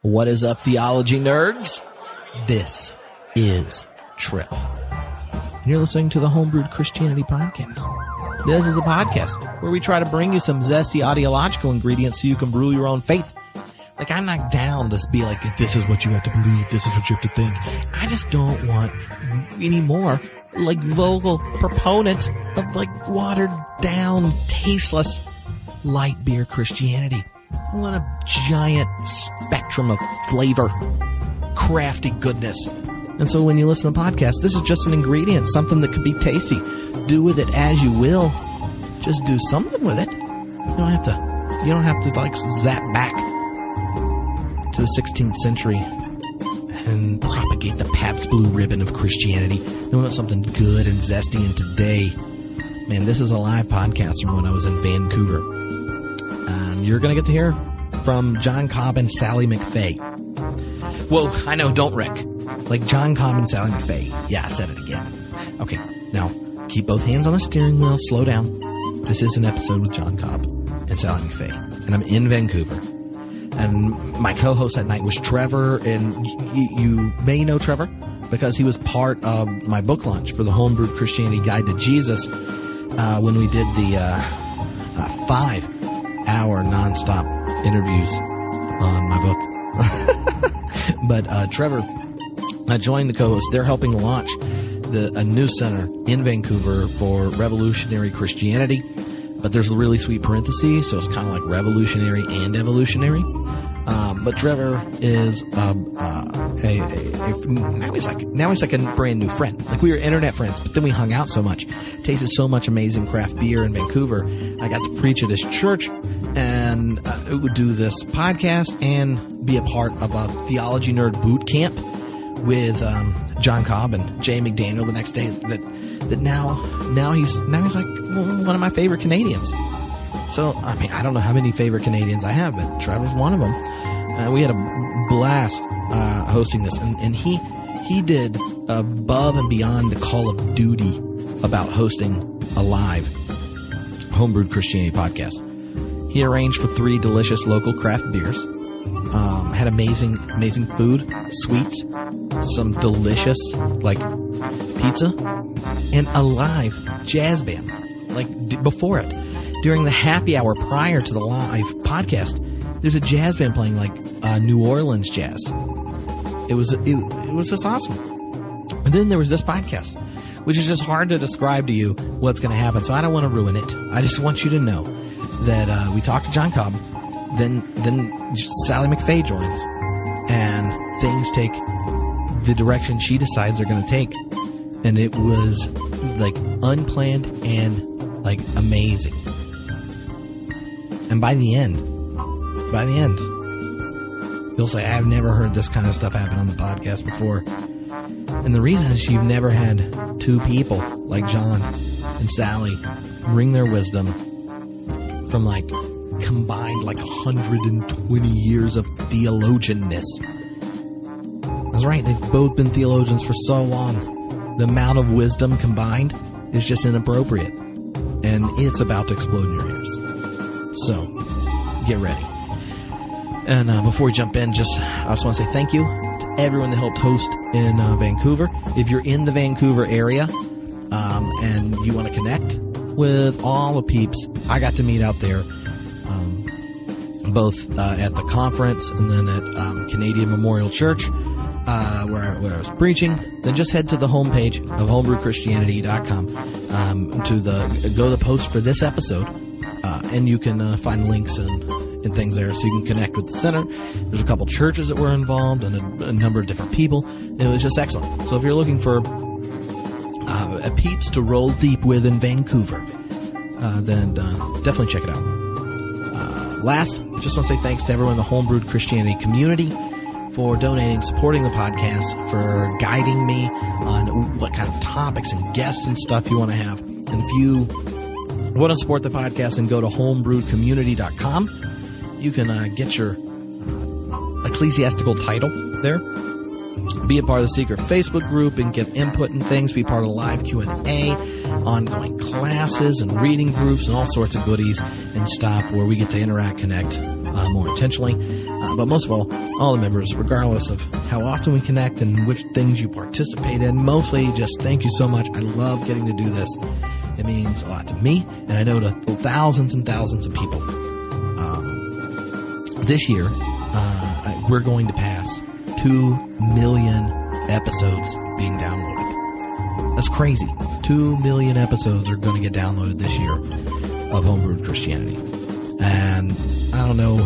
What is up, theology nerds? This is Tripp. And you're listening to the Homebrewed Christianity Podcast. This is a podcast where we try to bring you some zesty ideological ingredients so you can brew your own faith. Like, I'm not down to be like, this is what you have to believe, this is what you have to think. I just don't want any more, like, vocal proponents of, like, watered down, tasteless, light beer Christianity. I want a giant spectrum of flavor, crafty goodness. And so when you listen to the podcast, this is just an ingredient, something that could be tasty. Do with it as you will. Just do something with it. You don't have to like zap back to the 16th century and propagate the Pabst Blue Ribbon of Christianity. You want something good and zesty. And today, man, this is a live podcast from when I was in Vancouver. You're going to get to hear from John Cobb and Sallie McFague. Whoa, I know, don't wreck. Like John Cobb and Sallie McFague. Yeah, I said it again. Okay, now, keep both hands on the steering wheel, slow down. This is an episode with John Cobb and Sallie McFague, and I'm in Vancouver. And my co-host that night was Trevor, and you may know Trevor because he was part of my book launch for the Homebrewed Christianity Guide to Jesus when we did the 5-hour nonstop interviews on my book. But Trevor joined the co-host. They're helping launch a new center in Vancouver for revolutionary Christianity. But there's a really sweet parenthesis, so it's kind of like revolutionary and evolutionary. But Trevor is now he's like a brand new friend. Like, we were internet friends, but then we hung out so much. Tasted so much amazing craft beer in Vancouver. I got to preach at his church and would do this podcast and be a part of a theology nerd boot camp with John Cobb and Jay McDaniel the next day. That now he's like one of my favorite Canadians. So, I mean, I don't know how many favorite Canadians I have, but Trevor's one of them. We had a blast hosting this, and he did above and beyond the call of duty about hosting a live Homebrewed Christianity podcast. He arranged for 3 delicious local craft beers, had amazing food, sweets, some delicious, like, pizza, and a live jazz band, like, before it. During the happy hour prior to the live podcast, there's a jazz band playing, like, New Orleans jazz. It was just awesome. And then there was this podcast, which is just hard to describe to you what's going to happen, so I don't want to ruin it. I just want you to know that we talked to John Cobb, then Sallie McFague joins, and things take the direction she decides they're going to take. And it was, like, unplanned and, like, amazing. And by the end, you'll say, I've never heard this kind of stuff happen on the podcast before. And the reason is you've never had 2 people like John and Sallie bring their wisdom from, like, combined, like, 120 years of theologianness. That's right, they've both been theologians for so long. The amount of wisdom combined is just inappropriate. And it's about to explode in your ears. So, get ready. And before we jump in, I just want to say thank you to everyone that helped host in Vancouver. If you're in the Vancouver area and you want to connect with all the peeps, I got to meet out there both at the conference and then at Canadian Memorial Church where I was preaching. Then just head to the homepage of homebrewchristianity.com to the post for this episode, and you can find links and things there, so you can connect with the center. There's a couple churches that were involved and a number of different people. It was just excellent. So if you're looking for a peeps to roll deep with in Vancouver, then definitely check it out. Last, just want to say thanks to everyone in the Homebrewed Christianity community for donating, supporting the podcast, for guiding me on what kind of topics and guests and stuff you want to have. And if you want to support the podcast and go to homebrewedcommunity.com, you can get your ecclesiastical title there. Be a part of the secret Facebook group and give input and things. Be part of the live Q&A, ongoing classes and reading groups and all sorts of goodies and stuff where we get to interact, connect more intentionally. But most of all the members, regardless of how often we connect and which things you participate in, mostly just thank you so much. I love getting to do this. It means a lot to me, and I know to thousands and thousands of people. This year, we're going to pass 2 million episodes being downloaded. That's crazy. 2 million episodes are going to get downloaded this year of Homebrewed Christianity. And I don't know,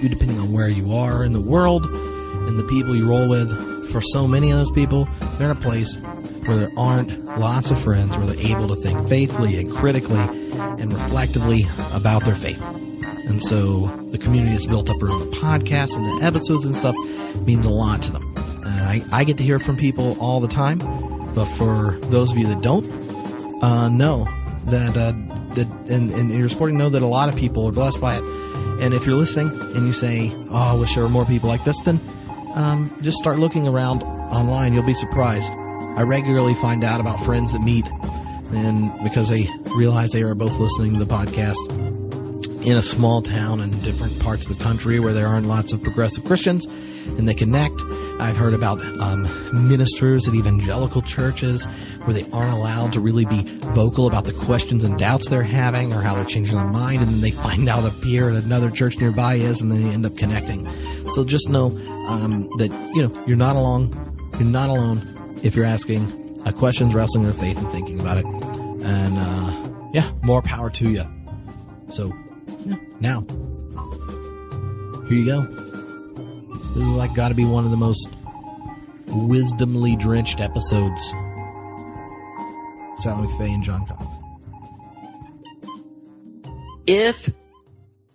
depending on where you are in the world and the people you roll with, for so many of those people, they're in a place where there aren't lots of friends where they're able to think faithfully and critically and reflectively about their faith. And so the community is built up around the podcast and the episodes and stuff means a lot to them. And I get to hear from people all the time, but for those of you that don't, know that and you're supporting, know that a lot of people are blessed by it. And if you're listening and you say, oh, I wish there were more people like this, then just start looking around online. You'll be surprised. I regularly find out about friends that meet, and because they realize they are both listening to the podcast in a small town in different parts of the country where there aren't lots of progressive Christians, and they connect. I've heard about ministers at evangelical churches where they aren't allowed to really be vocal about the questions and doubts they're having or how they're changing their mind, and then they find out up here at another church nearby is, and then they end up connecting. So just know that you're not alone. You're not alone if you're asking questions, wrestling with faith, and thinking about it. And more power to you. So now, here you go. This is got to be one of the most wisdomly drenched episodes. Sallie McFague and John Cobb. If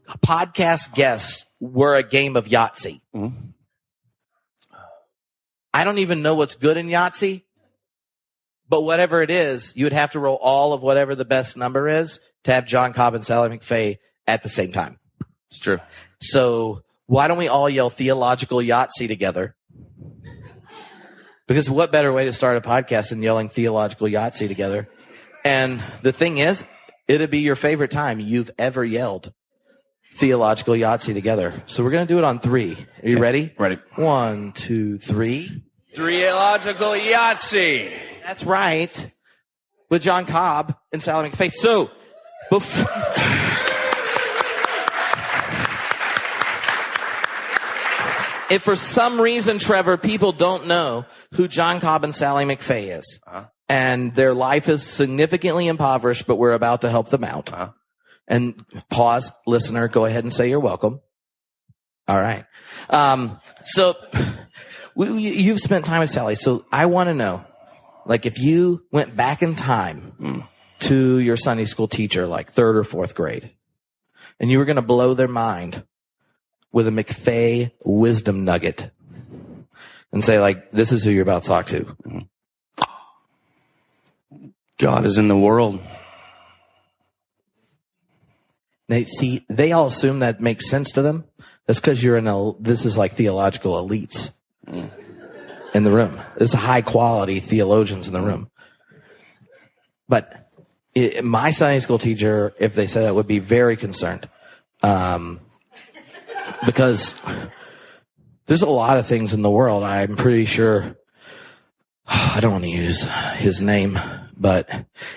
a podcast guest were a game of Yahtzee, I don't even know what's good in Yahtzee, but whatever it is, you would have to roll all of whatever the best number is to have John Cobb and Sallie McFague at the same time. It's true. So why don't we all yell theological Yahtzee together? Because what better way to start a podcast than yelling theological Yahtzee together? And the thing is, it'd be your favorite time you've ever yelled theological Yahtzee together. So we're going to do it on 3. Are you ready? Ready. 1, 2, 3. Theological Yahtzee. That's right. With John Cobb and Sallie McFague. So, before... If for some reason, Trevor, people don't know who John Cobb and Sallie McFague is, and their life is significantly impoverished, but we're about to help them out. And pause, listener, go ahead and say you're welcome. All right. So you've spent time with Sallie, so I want to know, if you went back in time to your Sunday school teacher, 3rd or 4th grade, and you were going to blow their mind with a McFague wisdom nugget and say, this is who you're about to talk to. God is in the world. Now, see, they all assume that makes sense to them. That's because this is theological elites in the room. There's high quality theologians in the room. But my Sunday school teacher, if they said that, would be very concerned. Because there's a lot of things in the world, I'm pretty sure, I don't want to use his name, but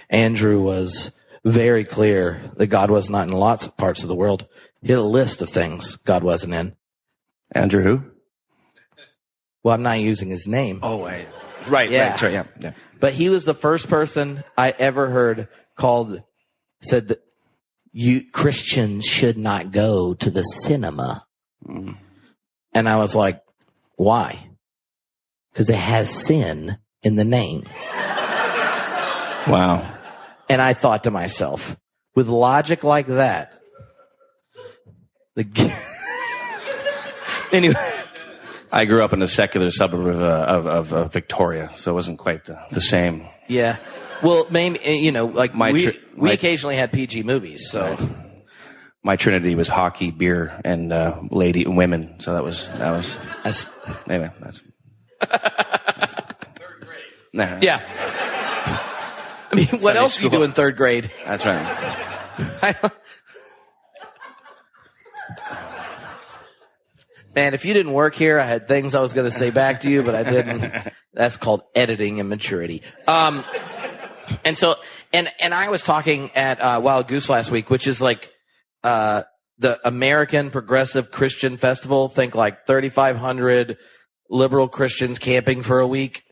Andrew was very clear that God was not in lots of parts of the world. He had a list of things God wasn't in. Andrew who? Well, I'm not using his name. Oh, right. Right, that's right, yeah. But he was the first person I ever heard said that Christians should not go to the cinema. And I was like, why? Because it has sin in the name. Wow. And I thought to myself, with logic like that, anyway. I grew up in a secular suburb of Victoria, so it wasn't quite the same. Yeah. Well, maybe, we occasionally had PG movies, so. Right. My trinity was hockey, beer, and women. So that was anyway. That's 3rd grade. Nah. Yeah. I mean, what else do you do in 3rd grade? That's right. Man, if you didn't work here, I had things I was going to say back to you, but I didn't. That's called editing and maturity. And so, and I was talking at Wild Goose last week, which is like the American Progressive Christian Festival. Think like 3,500 liberal Christians camping for a week,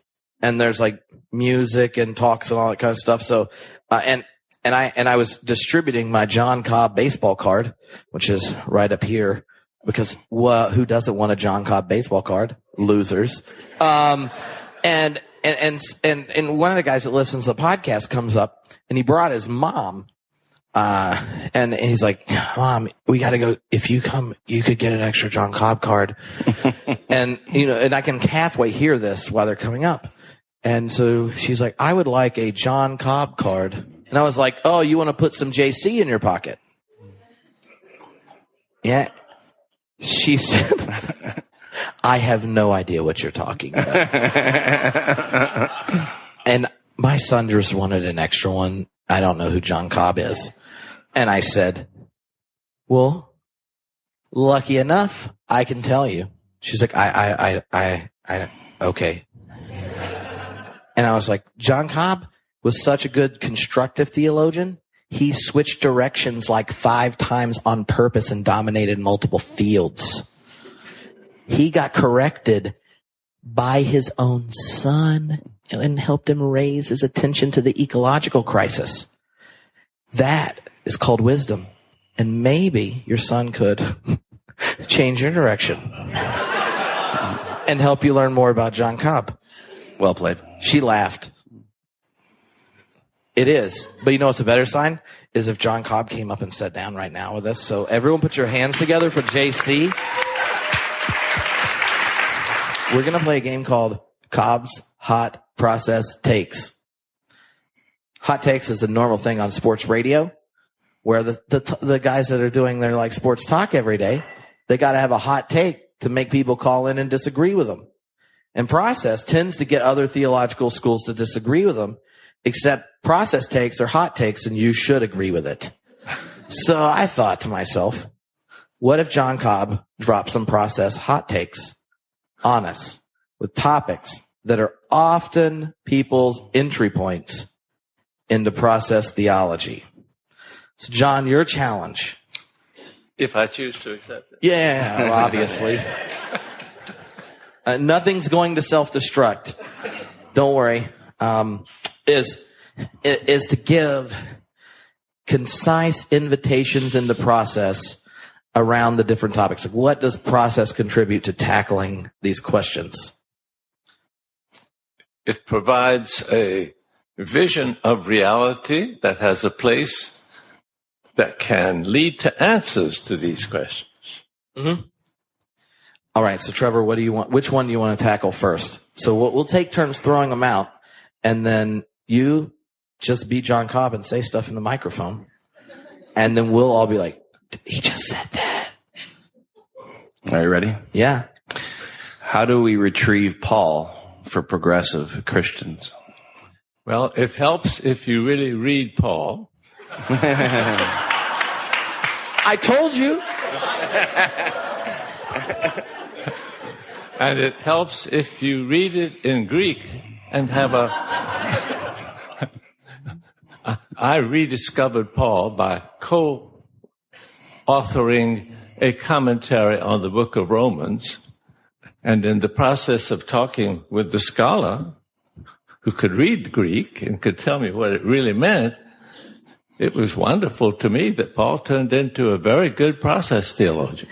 and there's like music and talks and all that kind of stuff. So, and I was distributing my John Cobb baseball card, which is right up here, because who doesn't want a John Cobb baseball card? Losers. And one of the guys that listens to the podcast comes up, and he brought his mom. And he's like, Mom, we got to go. If you come, you could get an extra John Cobb card. And, and I can halfway hear this while they're coming up. And so she's like, I would like a John Cobb card. And I was like, oh, you want to put some JC in your pocket? Yeah. She said, I have no idea what you're talking about. And my son just wanted an extra one. I don't know who John Cobb is. And I said, well, lucky enough, I can tell you. She's like, okay. And I was like, John Cobb was such a good constructive theologian. He switched directions like 5 times on purpose and dominated multiple fields. He got corrected by his own son and helped him raise his attention to the ecological crisis. That is called wisdom. And maybe your son could change your direction and help you learn more about John Cobb. Well played. She laughed. It is. But you know what's a better sign? Is if John Cobb came up and sat down right now with us. So everyone put your hands together for JC. We're going to play a game called Cobb's Hot Process Takes. Hot takes is a normal thing on sports radio, where the guys that are doing their like sports talk every day, they got to have a hot take to make people call in and disagree with them. And process tends to get other theological schools to disagree with them, except process takes are hot takes and you should agree with it. So I thought to myself, what if John Cobb dropped some process hot takes on us with topics that are often people's entry points into process theology? So, John, your challenge. If I choose to accept it. Yeah, well, obviously. Nothing's going to self-destruct. Don't worry. Is to give concise invitations into process around the different topics. Like, what does process contribute to tackling these questions? It provides a vision of reality that has a place that can lead to answers to these questions. Mm-hmm. All right. So, Trevor, what do you want? Which one do you want to tackle first? So we'll take turns throwing them out, and then you just be John Cobb and say stuff in the microphone, and then we'll all be like, he just said that. Are you ready? Yeah. How do we retrieve Paul for progressive Christians? Well, it helps if you really read Paul. I told you. And it helps if you read it in Greek and have I rediscovered Paul by co-authoring a commentary on the book of Romans. And in the process of talking with the scholar who could read Greek and could tell me what it really meant, it was wonderful to me that Paul turned into a very good process theologian.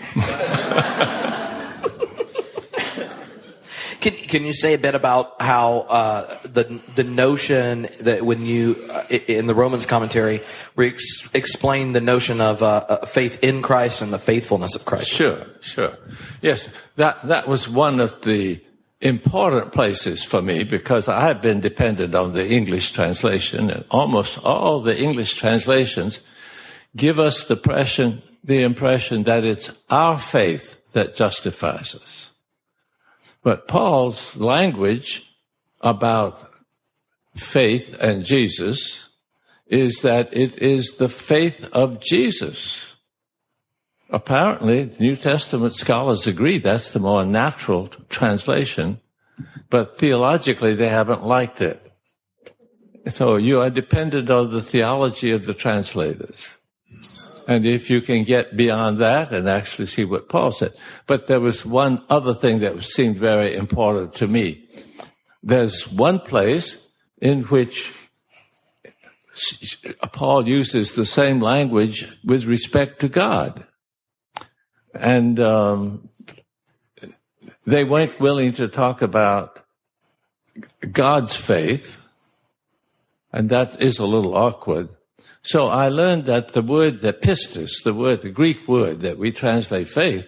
Can you say a bit about how the notion that when you in the Romans commentary we explain the notion of faith in Christ and the faithfulness of Christ? Sure. Yes, that was one of the important places for me because I have been dependent on the English translation, and almost all the English translations give us the impression that it's our faith that justifies us. But Paul's language about faith and Jesus is that it is the faith of Jesus apparently, New Testament scholars agree that's the more natural translation, but theologically they haven't liked it. So you are dependent on the theology of the translators. And if you can get beyond that and actually see what Paul said. But there was one other thing that seemed very important to me. There's one place in which Paul uses the same language with respect to God. And they weren't willing to talk about God's faith, and that is a little awkward. So I learned that the word, the pistis, the Greek word that we translate faith,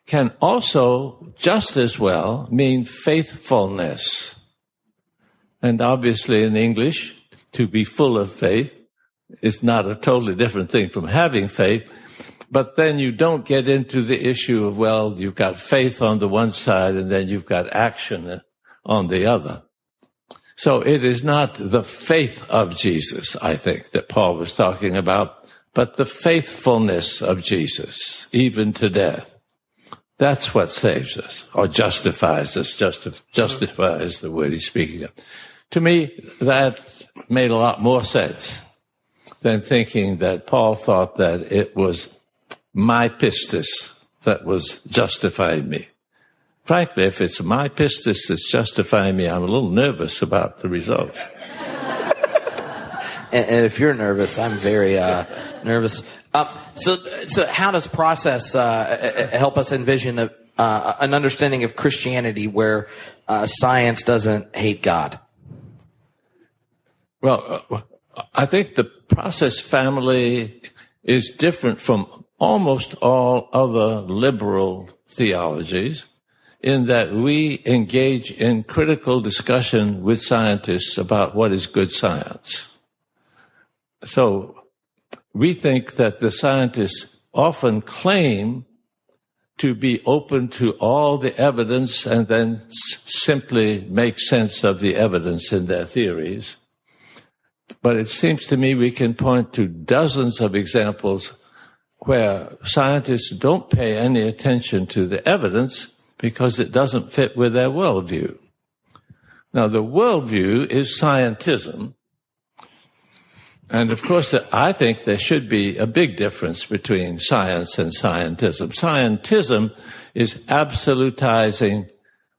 can also just as well mean faithfulness. And obviously in English, to be full of faith is not a totally different thing from having faith. But then you don't get into the issue of, well, you've got faith on the one side and then you've got action on the other. So it is not the faith of Jesus, I think, that Paul was talking about, but the faithfulness of Jesus, even to death. That's what saves us, or justifies us. Justify is the word he's speaking of. To me, that made a lot more sense than thinking that Paul thought that it was my pistis that was justifying me. Frankly, if it's my pistis that's justifying me, I'm a little nervous about the results. And if you're nervous, I'm very nervous. So how does process help us envision an understanding of Christianity where science doesn't hate God? Well, I think the process family is different from almost all other liberal theologies in that we engage in critical discussion with scientists about what is good science. So we think that the scientists often claim to be open to all the evidence and then simply make sense of the evidence in their theories. But it seems to me we can point to dozens of examples where scientists don't pay any attention to the evidence because it doesn't fit with their worldview. Now, the worldview is scientism. And of course, I think there should be a big difference between science and scientism. Scientism is absolutizing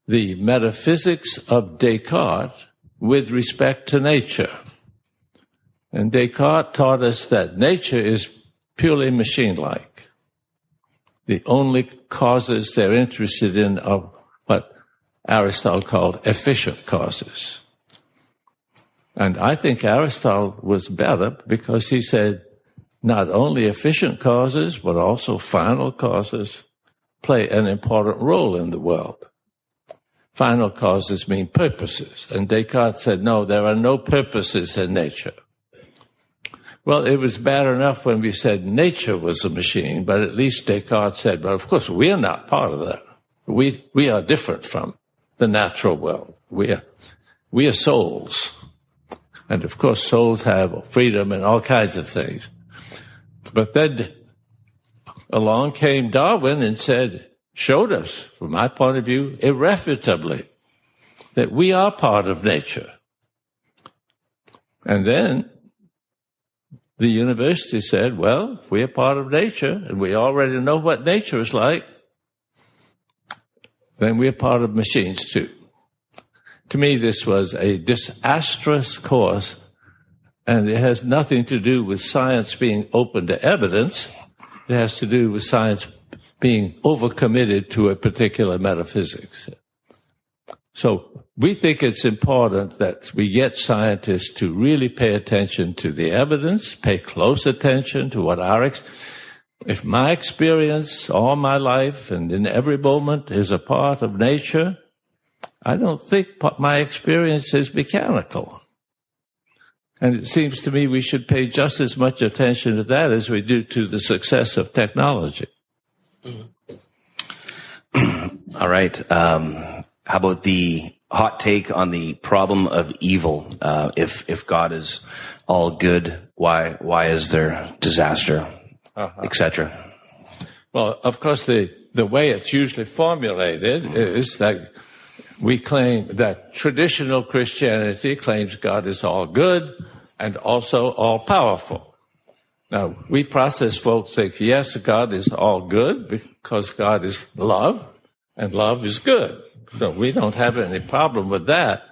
the metaphysics of Descartes with respect to nature. And Descartes taught us that nature is purely machine-like. The only causes they're interested in are what Aristotle called efficient causes. And I think Aristotle was better because he said not only efficient causes, but also final causes play an important role in the world. Final causes mean purposes. And Descartes said, no, there are no purposes in nature. Well, it was bad enough when we said nature was a machine, but at least Descartes said, but of course, we are not part of that. We are different from the natural world. We are souls. And of course, souls have freedom and all kinds of things. But then along came Darwin and showed us, from my point of view, irrefutably, that we are part of nature. And then the university said, well, if we are part of nature, and we already know what nature is like, then we are part of machines too. To me, this was a disastrous course, and it has nothing to do with science being open to evidence. It has to do with science being overcommitted to a particular metaphysics. So we think it's important that we get scientists to really pay attention to the evidence, pay close attention to what if my experience all my life and in every moment is a part of nature, I don't think my experience is mechanical. And it seems to me we should pay just as much attention to that as we do to the success of technology. All right. How about the hot take on the problem of evil? If God is all good, why is there disaster, etc.? Well, of course, the way it's usually formulated is that we claim that traditional Christianity claims God is all good and also all powerful. Now, we process folks think, yes, God is all good because God is love, and love is good. So we don't have any problem with that.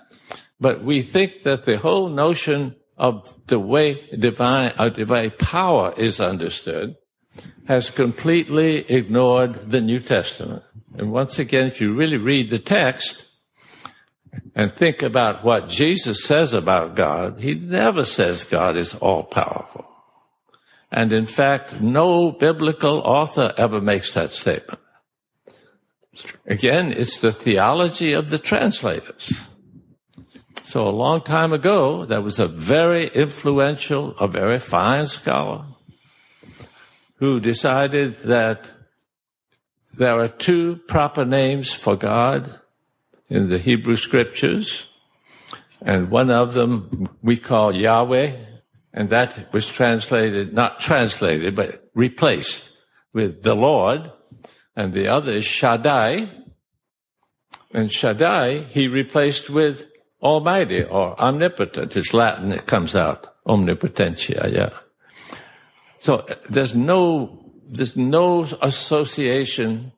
But we think that the whole notion of the way divine power is understood has completely ignored the New Testament. And once again, if you really read the text and think about what Jesus says about God, he never says God is all-powerful. And in fact, no biblical author ever makes that statement. Again, it's the theology of the translators. So a long time ago, there was a very influential, a very fine scholar who decided that there are two proper names for God in the Hebrew Scriptures, and one of them we call Yahweh, and that was not translated, but replaced with the Lord, and the other is Shaddai, and Shaddai he replaced with Almighty or Omnipotent. It's Latin, it comes out, omnipotentia, yeah. So there's no association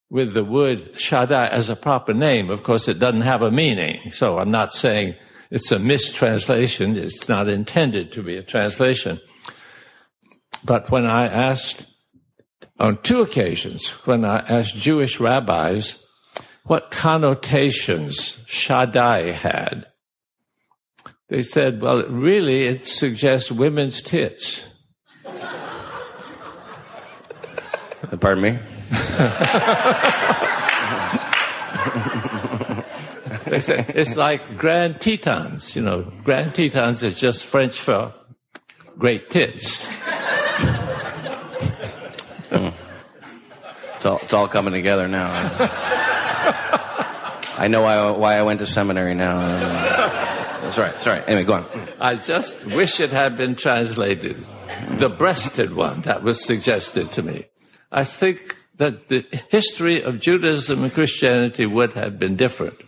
with the word Shaddai as a proper name. Of course, it doesn't have a meaning. So I'm not saying it's a mistranslation. It's not intended to be a translation. But when I asked, on two occasions, when I asked Jewish rabbis what connotations Shaddai had, they said, well, really, it suggests women's tits. Pardon me? They say it's like Grand Tetons. You know, Grand Tetons is just French for great tits. It's all coming together now. I know why I went to seminary now. Sorry. Anyway, go on. I just wish it had been translated. The breasted one, that was suggested to me. I think that the history of Judaism and Christianity would have been different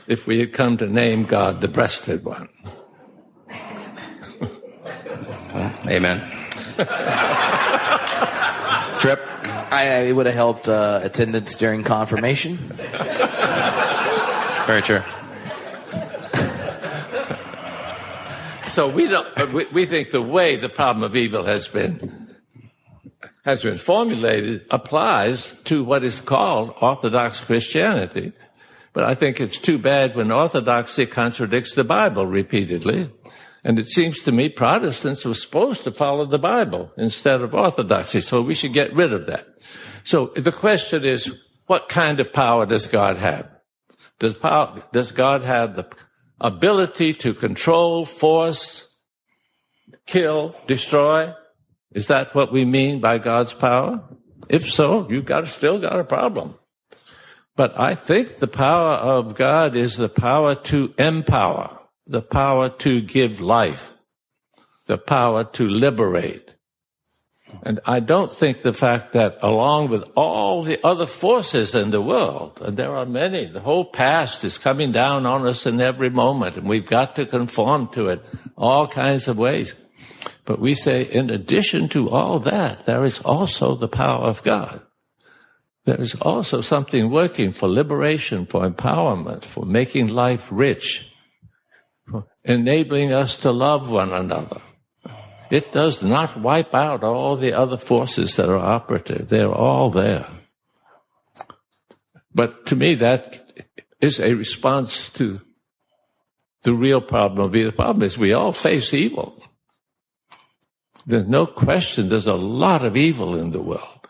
if we had come to name God the breasted one. Well, amen. Tripp, it would have helped attendance during confirmation. Very true. So we think the way the problem of evil has been formulated applies to what is called Orthodox Christianity. But I think it's too bad when Orthodoxy contradicts the Bible repeatedly. And it seems to me Protestants were supposed to follow the Bible instead of Orthodoxy. So we should get rid of that. So the question is, what kind of power does God have? Does God have the ability to control, force, kill, destroy? Is that what we mean by God's power? If so, you've still got a problem. But I think the power of God is the power to empower, the power to give life, the power to liberate. And I don't think the fact that along with all the other forces in the world, and there are many, the whole past is coming down on us in every moment, and we've got to conform to it all kinds of ways. But we say, in addition to all that, there is also the power of God. There is also something working for liberation, for empowerment, for making life rich, for enabling us to love one another. It does not wipe out all the other forces that are operative. They're all there. But to me, that is a response to the real problem of evil. The problem is we all face evil. There's no question there's a lot of evil in the world.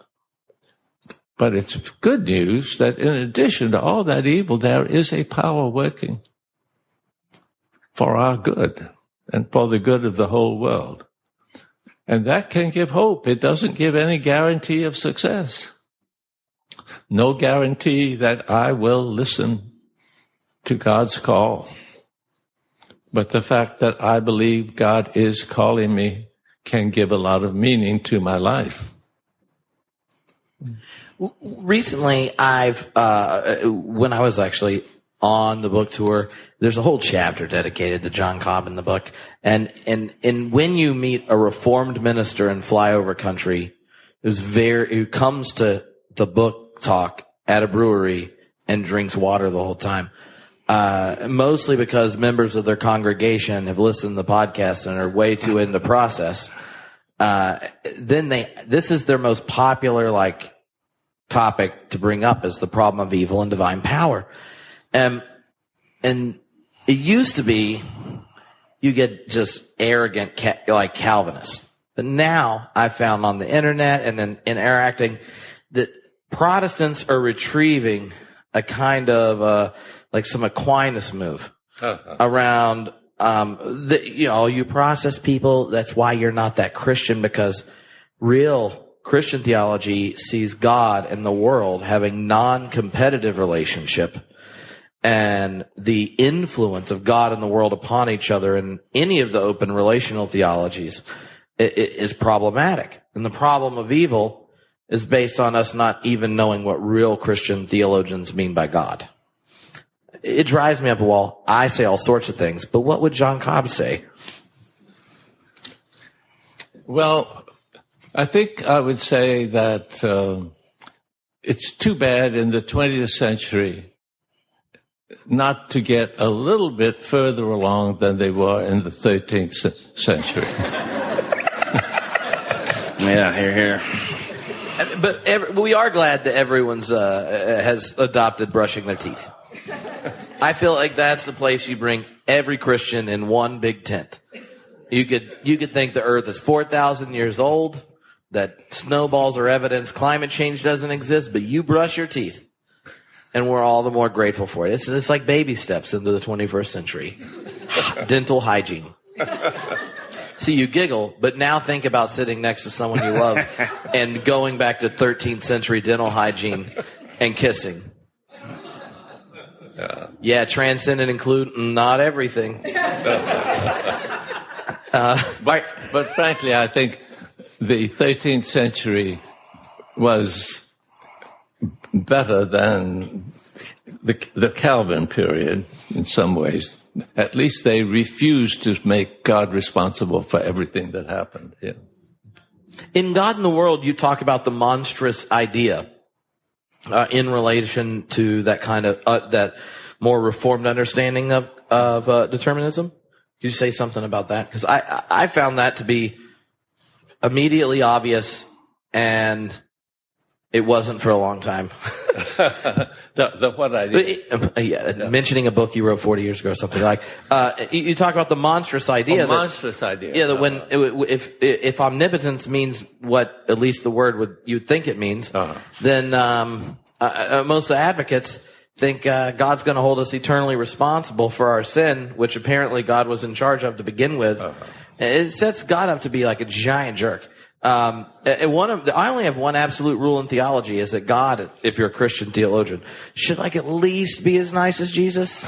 But it's good news that in addition to all that evil, there is a power working for our good and for the good of the whole world. And that can give hope. It doesn't give any guarantee of success. No guarantee that I will listen to God's call. But the fact that I believe God is calling me can give a lot of meaning to my life. Recently, when I was actually on the book tour, there's a whole chapter dedicated to John Cobb in the book. And when you meet a Reformed minister in flyover country who comes to the book talk at a brewery and drinks water the whole time, mostly because members of their congregation have listened to the podcast and are way too into process, this is their most popular, topic to bring up, is the problem of evil and divine power. And it used to be you get just arrogant, like Calvinists. But now I found on the internet and in interacting that Protestants are retrieving a kind of, some Aquinas move around, you process people. That's why you're not that Christian, because real Christian theology sees God and the world having non-competitive relationship, and the influence of God and the world upon each other in any of the open relational theologies is problematic. And the problem of evil is based on us not even knowing what real Christian theologians mean by God. It drives me up a wall. I say all sorts of things, but what would John Cobb say? Well, I think I would say that it's too bad in the 20th century not to get a little bit further along than they were in the 13th century. Yeah, here. But we are glad that everyone's has adopted brushing their teeth. I feel like that's the place you bring every Christian in one big tent. You could think the earth is 4,000 years old, that snowballs are evidence climate change doesn't exist, but you brush your teeth. And we're all the more grateful for it. It's like baby steps into the 21st century. Dental hygiene. See, you giggle, but now think about sitting next to someone you love and going back to 13th century dental hygiene and kissing. Yeah, transcend and include not everything. But frankly, I think the 13th century was better than the Calvin period in some ways. At least they refused to make God responsible for everything that happened. Yeah. In God and the World, you talk about the monstrous idea in relation to that kind of that more reformed understanding of determinism. Could you say something about that? Because I found that to be immediately obvious, and it wasn't for a long time. the what idea? Mentioning a book you wrote 40 years ago or something like. You talk about the monstrous idea. Monstrous idea. Yeah, that if omnipotence means what at least the word you'd think it means, then most of the advocates think God's going to hold us eternally responsible for our sin, which apparently God was in charge of to begin with. It sets God up to be like a giant jerk. I only have one absolute rule in theology, is that God, if you're a Christian theologian, should at least be as nice as Jesus.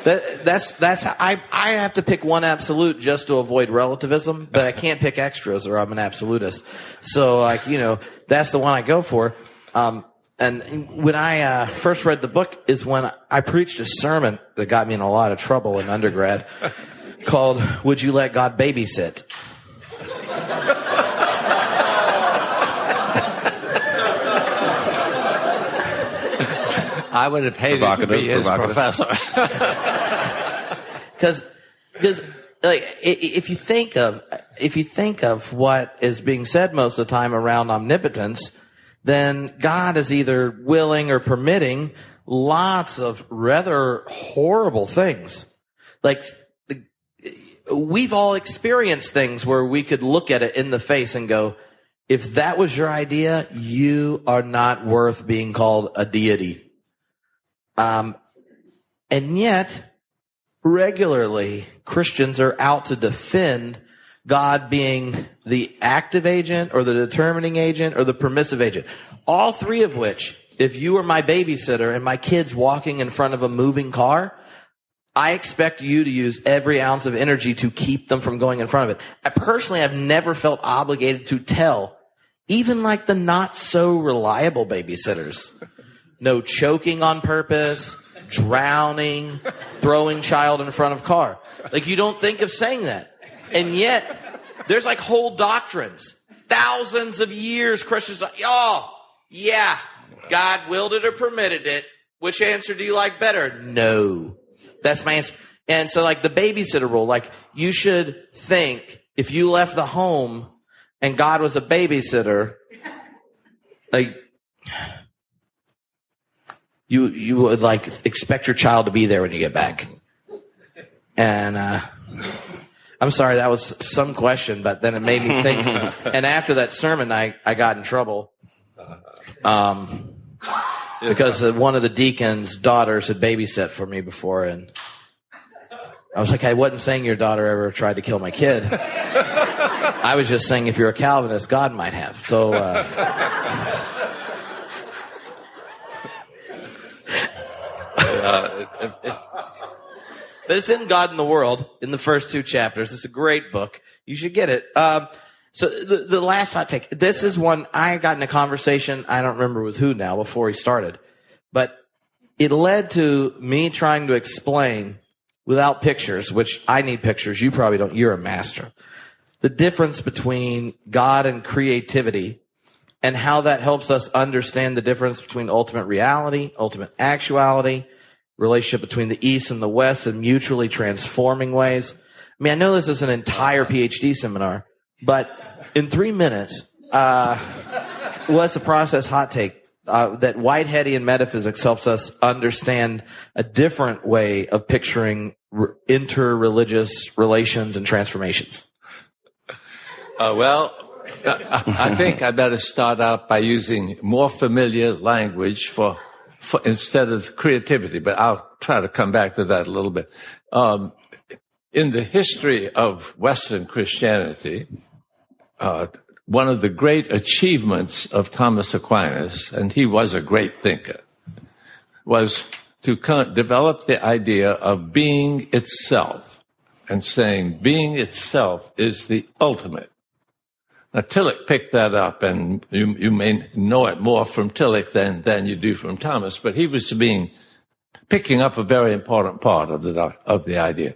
That's how I have to pick one absolute just to avoid relativism, but I can't pick extras or I'm an absolutist. So that's the one I go for. And when I first read the book is when I preached a sermon that got me in a lot of trouble in undergrad called "Would You Let God Babysit?" I would have hated to be his professor. Because if you think of what is being said most of the time around omnipotence, then God is either willing or permitting lots of rather horrible things. We've all experienced things where we could look at it in the face and go, if that was your idea, you are not worth being called a deity. And yet, regularly, Christians are out to defend God being the active agent or the determining agent or the permissive agent. All three of which, if you were my babysitter and my kid's walking in front of a moving car, I expect you to use every ounce of energy to keep them from going in front of it. I personally have never felt obligated to tell, even like the not so reliable babysitters. No choking on purpose, drowning, throwing child in front of car. Like, you don't think of saying that. And yet, there's like whole doctrines. Thousands of years, Christians are like, oh, yeah, God willed it or permitted it. Which answer do you like better? No. That's my answer. And so, like, the babysitter rule, like, you should think if you left the home and God was a babysitter, like, you would, like, expect your child to be there when you get back. And I'm sorry, that was some question, but then it made me think. And after that sermon, I got in trouble. Because one of the deacon's daughters had babysat for me before, and I was like, I wasn't saying your daughter ever tried to kill my kid. I was just saying if you're a Calvinist, God might have. So, but it's in God and the World in the first 2 chapters. It's a great book. You should get it. So the last hot take, this is one I got in a conversation, I don't remember with who now, before he started, but it led to me trying to explain without pictures, which I need pictures, you probably don't, you're a master, the difference between God and creativity and how that helps us understand the difference between ultimate reality, ultimate actuality, relationship between the East and the West in mutually transforming ways. I mean, I know this is an entire PhD seminar, but in 3 minutes, what's a process hot take? That Whiteheadian metaphysics helps us understand a different way of picturing interreligious relations and transformations. Well, I think I better start out by using more familiar language for instead of creativity, but I'll try to come back to that a little bit. In the history of Western Christianity, one of the great achievements of Thomas Aquinas, and he was a great thinker, was to develop the idea of being itself and saying being itself is the ultimate. Now, Tillich picked that up, and you may know it more from Tillich than you do from Thomas, but he was picking up a very important part of the idea.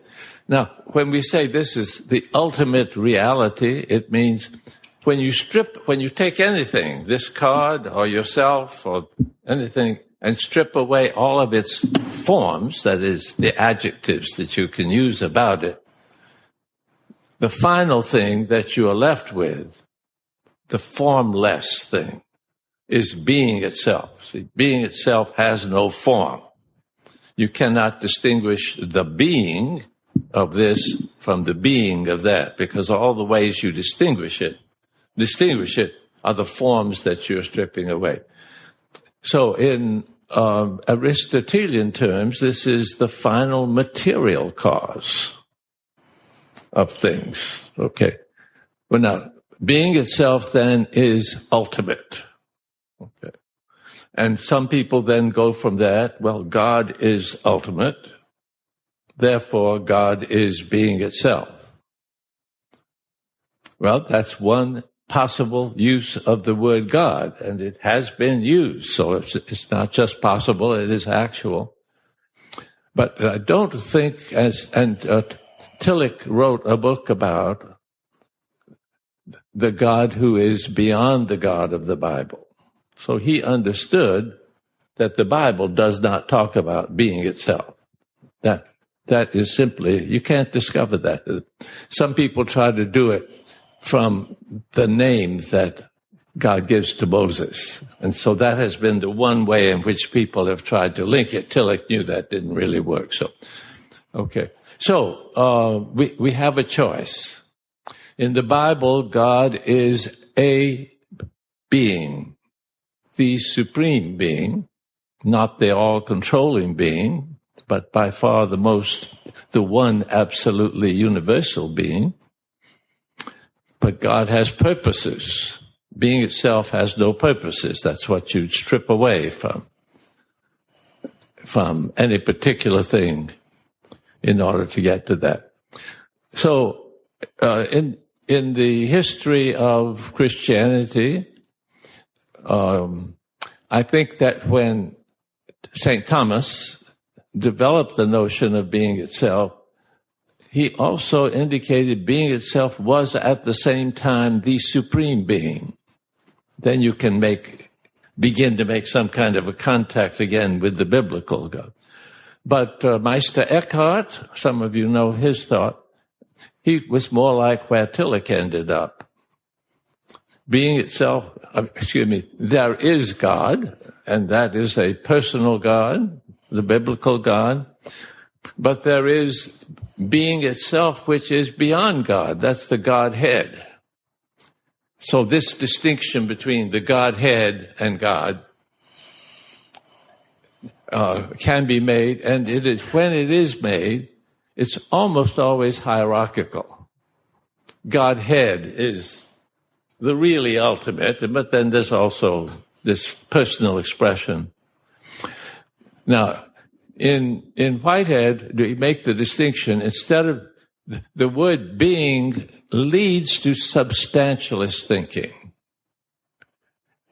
Now, when we say this is the ultimate reality, it means when you take anything, this card or yourself or anything, and strip away all of its forms, that is, the adjectives that you can use about it, the final thing that you are left with, the formless thing, is being itself. See, being itself has no form. You cannot distinguish the being of this from the being of that, because all the ways you distinguish it are the forms that you're stripping away. So in Aristotelian terms, this is the final material cause of things. Okay. Well, now, being itself then is ultimate. Okay. And some people then go from that, well, God is ultimate, therefore God is being itself. Well, that's one possible use of the word God, and it has been used, so it's not just possible, it is actual. But I don't think, Tillich wrote a book about the God who is beyond the God of the Bible. So he understood that the Bible does not talk about being itself. That is simply, you can't discover that. Some people try to do it from the name that God gives to Moses. And so that has been the one way in which people have tried to link it. Tillich knew that didn't really work. So, okay. So, we have a choice. In the Bible, God is a being, the supreme being, not the all-controlling being, but by far the one absolutely universal being. But God has purposes. Being itself has no purposes. That's what you strip away from any particular thing. in order to get to that. So, in the history of Christianity, I think that when St. Thomas developed the notion of being itself, he also indicated being itself was at the same time the supreme being. Then you can begin to make some kind of a contact again with the biblical God. But Meister Eckhart, some of you know his thought, he was more like where Tillich ended up. Being itself, there is God, and that is a personal God, the biblical God, but there is being itself which is beyond God. That's the Godhead. So this distinction between the Godhead and God can be made, and it is, when it is made, it's almost always hierarchical. Godhead is the really ultimate, but then there's also this personal expression. Now, in Whitehead, we make the distinction, instead of the word being leads to substantialist thinking.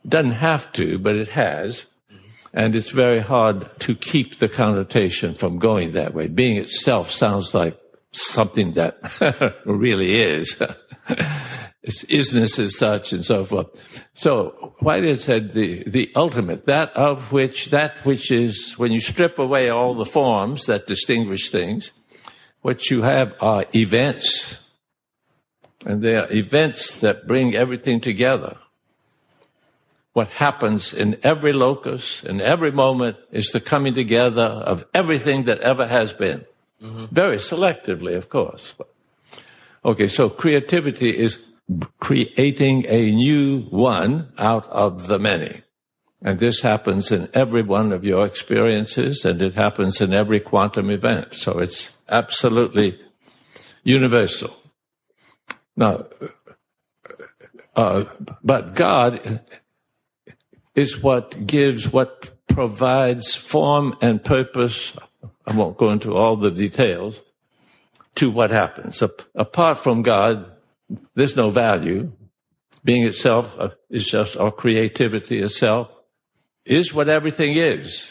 It doesn't have to, but it has. And it's very hard to keep the connotation from going that way. Being itself sounds like something that really is. Its isness is such and so forth. So Whitehead said the ultimate, that which is, when you strip away all the forms that distinguish things, what you have are events. And they are events that bring everything together. What happens in every locus, in every moment, is the coming together of everything that ever has been. Mm-hmm. Very selectively, of course. Okay, so creativity is creating a new one out of the many. And this happens in every one of your experiences, and it happens in every quantum event. So it's absolutely universal. Now, but God is what provides form and purpose. I won't go into all the details to what happens. Apart from God, there's no value. Being itself is just our creativity itself, is what everything is.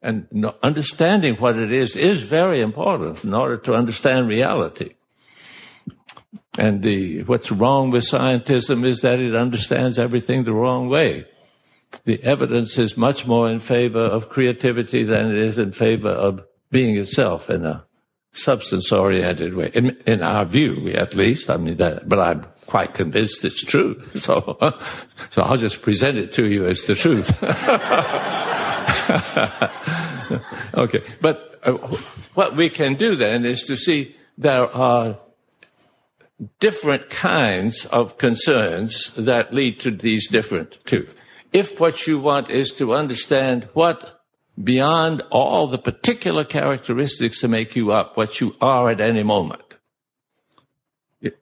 And understanding what it is very important in order to understand reality. And what's wrong with scientism is that it understands everything the wrong way. The evidence is much more in favor of creativity than it is in favor of being itself in a substance-oriented way. In our view, at least. But I'm quite convinced it's true. So I'll just present it to you as the truth. Okay. But what we can do then is to see there are different kinds of concerns that lead to these different two. If what you want is to understand what, beyond all the particular characteristics that make you up, what you are at any moment,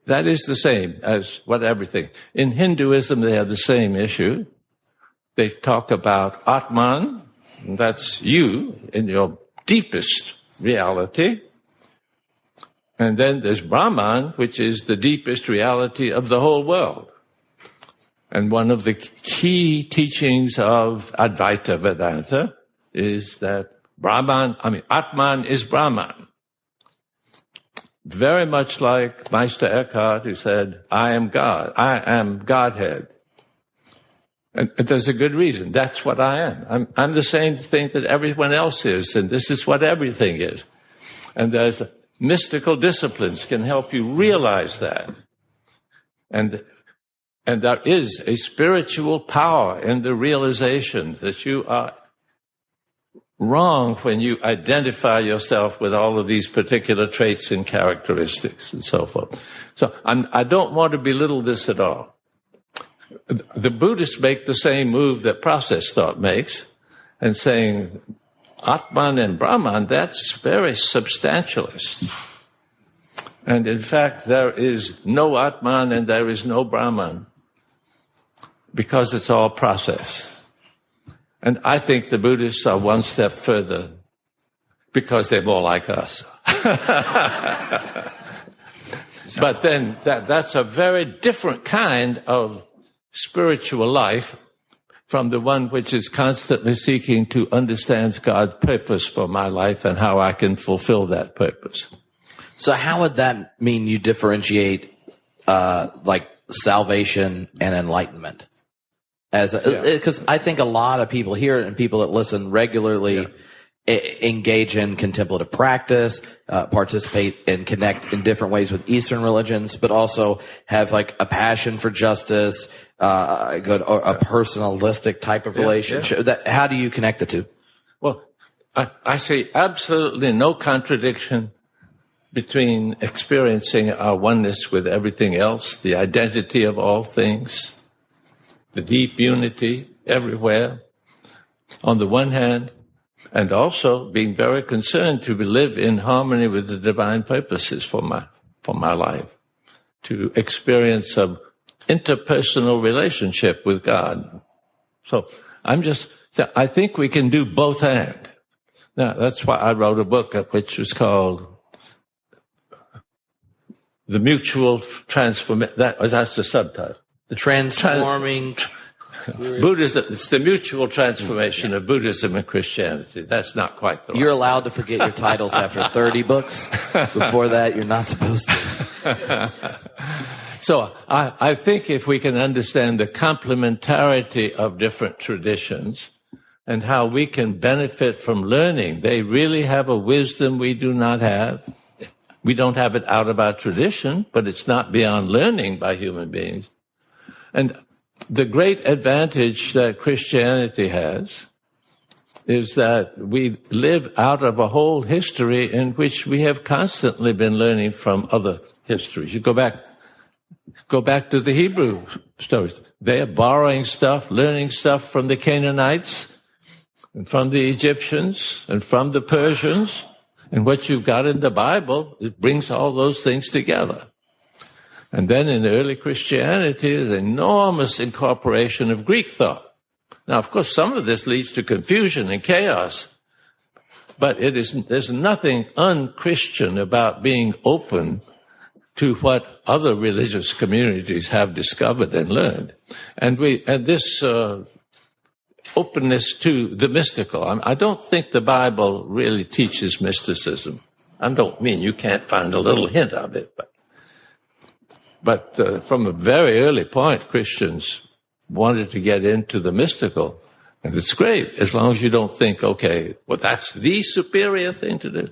that is the same as what everything. In Hinduism, they have the same issue. They talk about Atman, and that's you in your deepest reality. And then there's Brahman, which is the deepest reality of the whole world. And one of the key teachings of Advaita Vedanta is that Atman is Brahman. Very much like Meister Eckhart, who said, I am God, I am Godhead. And there's a good reason. That's what I am. I'm the same thing that everyone else is, and this is what everything is. And there's mystical disciplines can help you realize that. And there is a spiritual power in the realization that you are wrong when you identify yourself with all of these particular traits and characteristics and so forth. So I don't want to belittle this at all. The Buddhists make the same move that process thought makes, and saying Atman and Brahman, that's very substantialist. And in fact, there is no Atman and there is no Brahman, because it's all process. And I think the Buddhists are one step further because they're more like us. But then that's a very different kind of spiritual life from the one which is constantly seeking to understand God's purpose for my life and how I can fulfill that purpose. So how would that mean you differentiate, like salvation and enlightenment? Because I think a lot of people here and people that listen regularly engage in contemplative practice, participate and connect in different ways with Eastern religions, but also have like a passion for justice, a personalistic type of relationship. How do you connect the two? Well, I see absolutely no contradiction between experiencing our oneness with everything else, the identity of all things, the deep unity everywhere, on the one hand, and also being very concerned to live in harmony with the divine purposes for my life, to experience some interpersonal relationship with God. So I think we can do both and. Now, that's why I wrote a book which was called The Mutual Transformation. That's the subtitle. The Transforming Buddhism. It's the mutual transformation of Buddhism and Christianity. That's not quite the right. You're allowed to forget your titles after 30 books. Before that, you're not supposed to. So I think if we can understand the complementarity of different traditions and how we can benefit from learning, they really have a wisdom we do not have. We don't have it out of our tradition, but it's not beyond learning by human beings. And the great advantage that Christianity has is that we live out of a whole history in which we have constantly been learning from other histories. You go back to the Hebrew stories. They are borrowing stuff, learning stuff from the Canaanites and from the Egyptians and from the Persians. And what you've got in the Bible, it brings all those things together. And then in early Christianity, the enormous incorporation of Greek thought. Now, of course, some of this leads to confusion and chaos, but there's nothing un-Christian about being open to what other religious communities have discovered and learned. And this openness to the mystical. I don't think the Bible really teaches mysticism. I don't mean you can't find a little hint of it, but from a very early point, Christians wanted to get into the mystical. And it's great as long as you don't think, okay, well, that's the superior thing to do.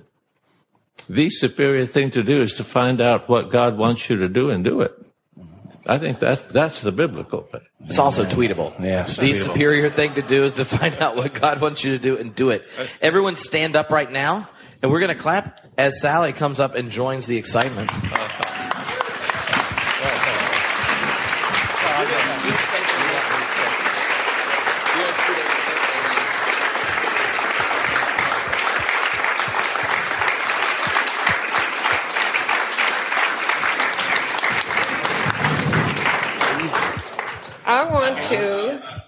The superior thing to do is to find out what God wants you to do and do it. I think that's the biblical thing. It's also tweetable. Yes. The superior thing to do is to find out what God wants you to do and do it. Everyone stand up right now, and we're going to clap as Sallie comes up and joins the excitement.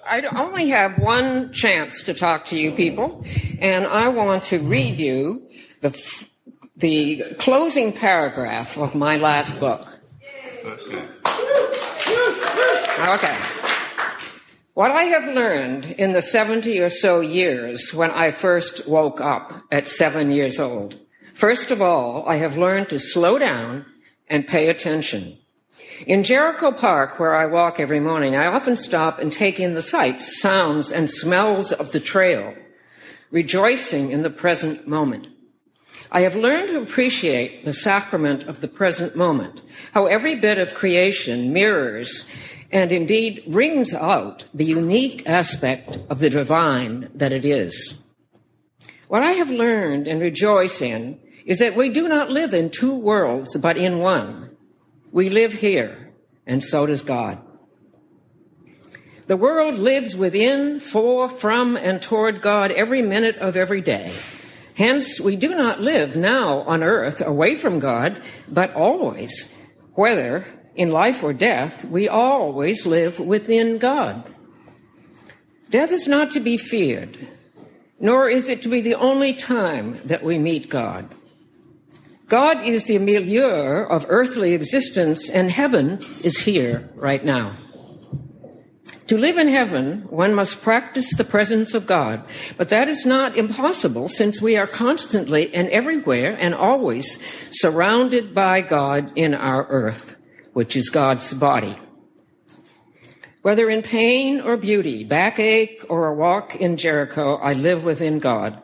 I only have one chance to talk to you people, and I want to read you the closing paragraph of my last book. Okay. What I have learned in the 70 or so years when I first woke up at 7 years old. First of all, I have learned to slow down and pay attention. In Jericho Park, where I walk every morning, I often stop and take in the sights, sounds, and smells of the trail, rejoicing in the present moment. I have learned to appreciate the sacrament of the present moment, how every bit of creation mirrors and indeed brings out the unique aspect of the divine that it is. What I have learned and rejoice in is that we do not live in two worlds, but in one. We live here, and so does God. The world lives within, for, from, and toward God every minute of every day. Hence, we do not live now on earth away from God, but always, whether in life or death, we always live within God. Death is not to be feared, nor is it to be the only time that we meet God. God is the milieu of earthly existence, and heaven is here right now. To live in heaven, one must practice the presence of God, but that is not impossible since we are constantly and everywhere and always surrounded by God in our earth, which is God's body. Whether in pain or beauty, backache or a walk in Jericho, I live within God.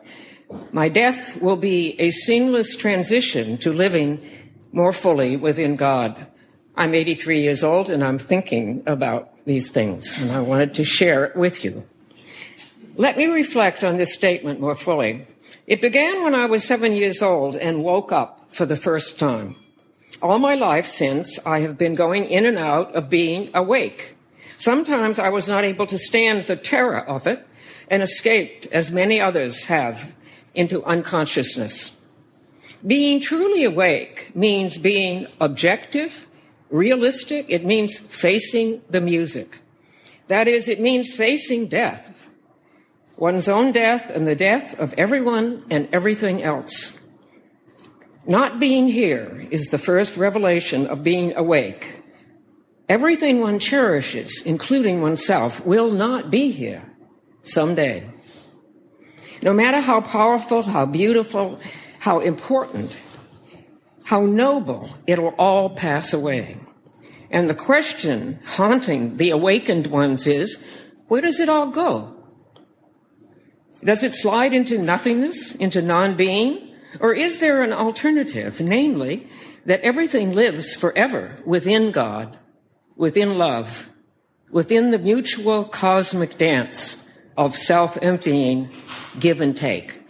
My death will be a seamless transition to living more fully within God. I'm 83 years old and I'm thinking about these things, and I wanted to share it with you. Let me reflect on this statement more fully. It began when I was 7 years old and woke up for the first time. All my life since, I have been going in and out of being awake. Sometimes I was not able to stand the terror of it and escaped, as many others have, into unconsciousness. Being truly awake means being objective, realistic. It means facing the music. That is, it means facing death, one's own death and the death of everyone and everything else. Not being here is the first revelation of being awake. Everything one cherishes, including oneself, will not be here someday. No matter how powerful, how beautiful, how important, how noble, it'll all pass away. And the question haunting the awakened ones is, where does it all go? Does it slide into nothingness, into non-being? Or is there an alternative, namely, that everything lives forever within God, within love, within the mutual cosmic dance of self-emptying give and take?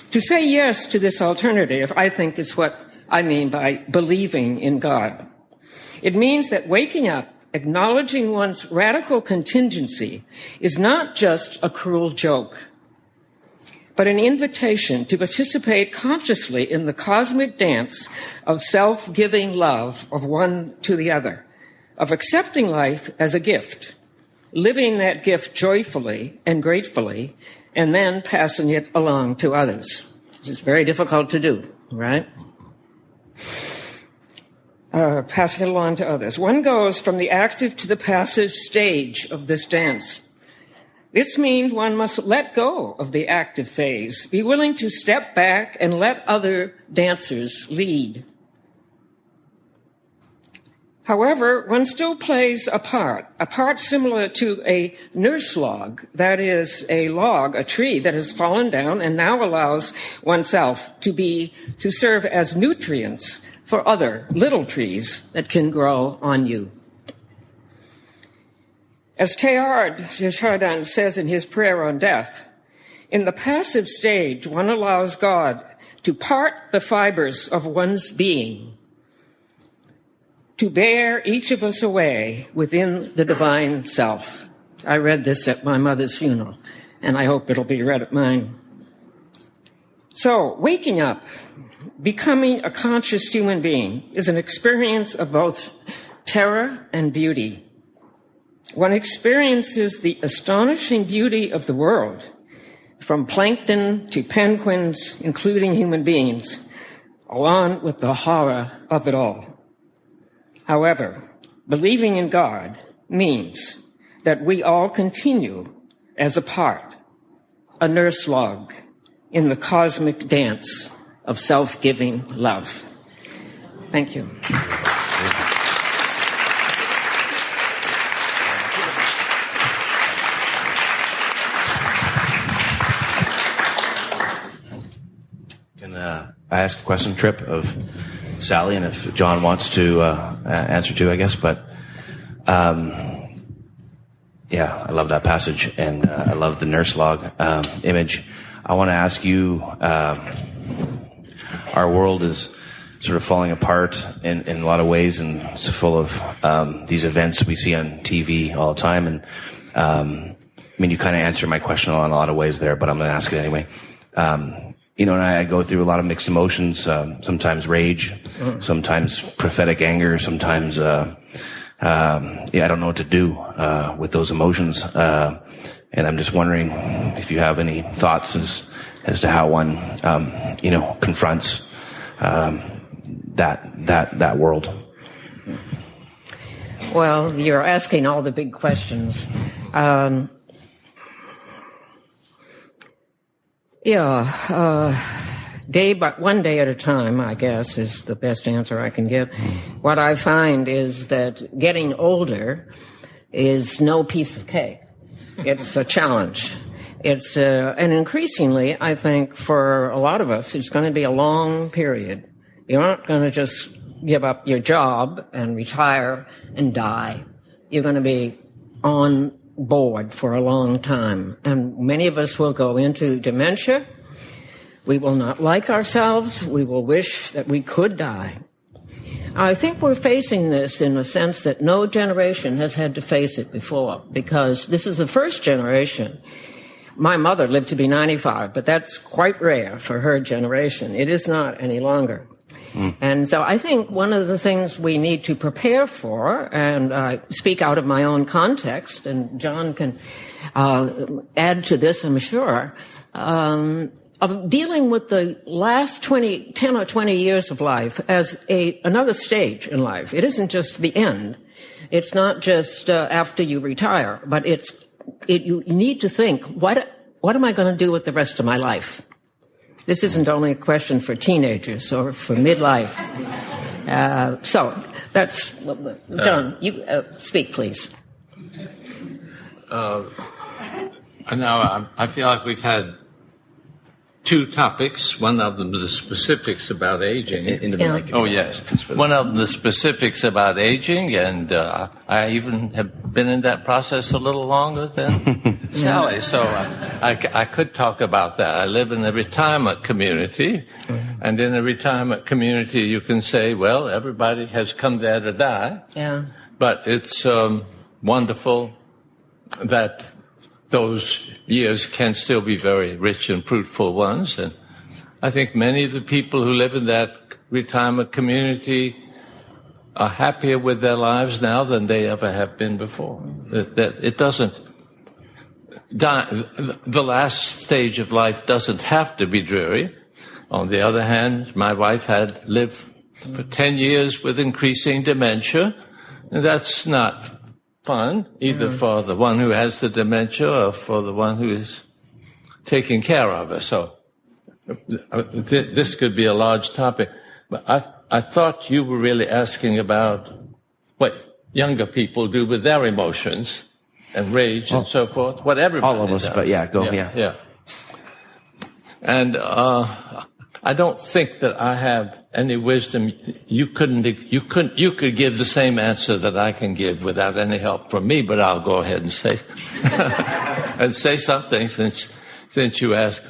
To say yes to this alternative, I think, is what I mean by believing in God. It means that waking up, acknowledging one's radical contingency, is not just a cruel joke, but an invitation to participate consciously in the cosmic dance of self-giving love of one to the other, of accepting life as a gift, living that gift joyfully and gratefully, and then passing it along to others. This is very difficult to do, right? Passing it along to others. One goes from the active to the passive stage of this dance. This means one must let go of the active phase, be willing to step back and let other dancers lead. However, one still plays a part similar to a nurse log, that is, a log, a tree that has fallen down and now allows oneself to serve as nutrients for other little trees that can grow on you. As Teilhard de Chardin says in his prayer on death, in the passive stage, one allows God to part the fibers of one's being, to bear each of us away within the divine self. I read this at my mother's funeral, and I hope it'll be read at mine. So, waking up, becoming a conscious human being, is an experience of both terror and beauty. One experiences the astonishing beauty of the world, from plankton to penguins, including human beings, along with the horror of it all. However, believing in God means that we all continue as a part, a nurse log, in the cosmic dance of self-giving love. Thank you. Can I ask a question, Tripp, of Sallie, and if John wants to answer too, I guess. But yeah, I love that passage, and I love the nurse log image. I want to ask you, our world is sort of falling apart in a lot of ways, and it's full of these events we see on TV all the time. And I mean, you kind of answered my question in a lot of ways there, but I'm going to ask it anyway. You know, and I go through a lot of mixed emotions, sometimes rage, sometimes prophetic anger, sometimes, I don't know what to do, with those emotions. And I'm just wondering if you have any thoughts as to how one, confronts, that world. Well, you're asking all the big questions. One day at a time, I guess, is the best answer I can give. What I find is that getting older is no piece of cake. It's a challenge. And increasingly, I think for a lot of us, it's going to be a long period. You're not going to just give up your job and retire and die. You're going to be on board for a long time. And many of us will go into dementia. We will not like ourselves. We will wish that we could die. I think we're facing this in a sense that no generation has had to face it before, because this is the first generation. My mother lived to be 95, but that's quite rare for her generation. It is not any longer. And so I think one of the things we need to prepare for, and I speak out of my own context, and John can add to this, I'm sure, of dealing with the last 10 or 20 years of life as another stage in life. It isn't just the end. It's not just after you retire, but you need to think, what am I going to do with the rest of my life? This isn't only a question for teenagers or for midlife. So that's, John, you speak, please. Now, I feel like we've had two topics. One of them is the specifics about aging. Oh, yes. One of them, the specifics about aging, and I even have been in that process a little longer than Sallie, so I could talk about that. I live in a retirement community, and in a retirement community you can say, well, everybody has come there to die, but it's wonderful that those years can still be very rich and fruitful ones. And I think many of the people who live in that retirement community are happier with their lives now than they ever have been before. It doesn't die. The last stage of life doesn't have to be dreary. On the other hand, my wife had lived for 10 years with increasing dementia, and that's not fun, either for the one who has the dementia or for the one who is taking care of her. So this could be a large topic. But I thought you were really asking about what younger people do with their emotions and rage and so forth. What everybody all of us, does. but yeah. And I don't think that I have any wisdom. You could give the same answer that I can give without any help from me, but I'll go ahead and say and say something since you asked.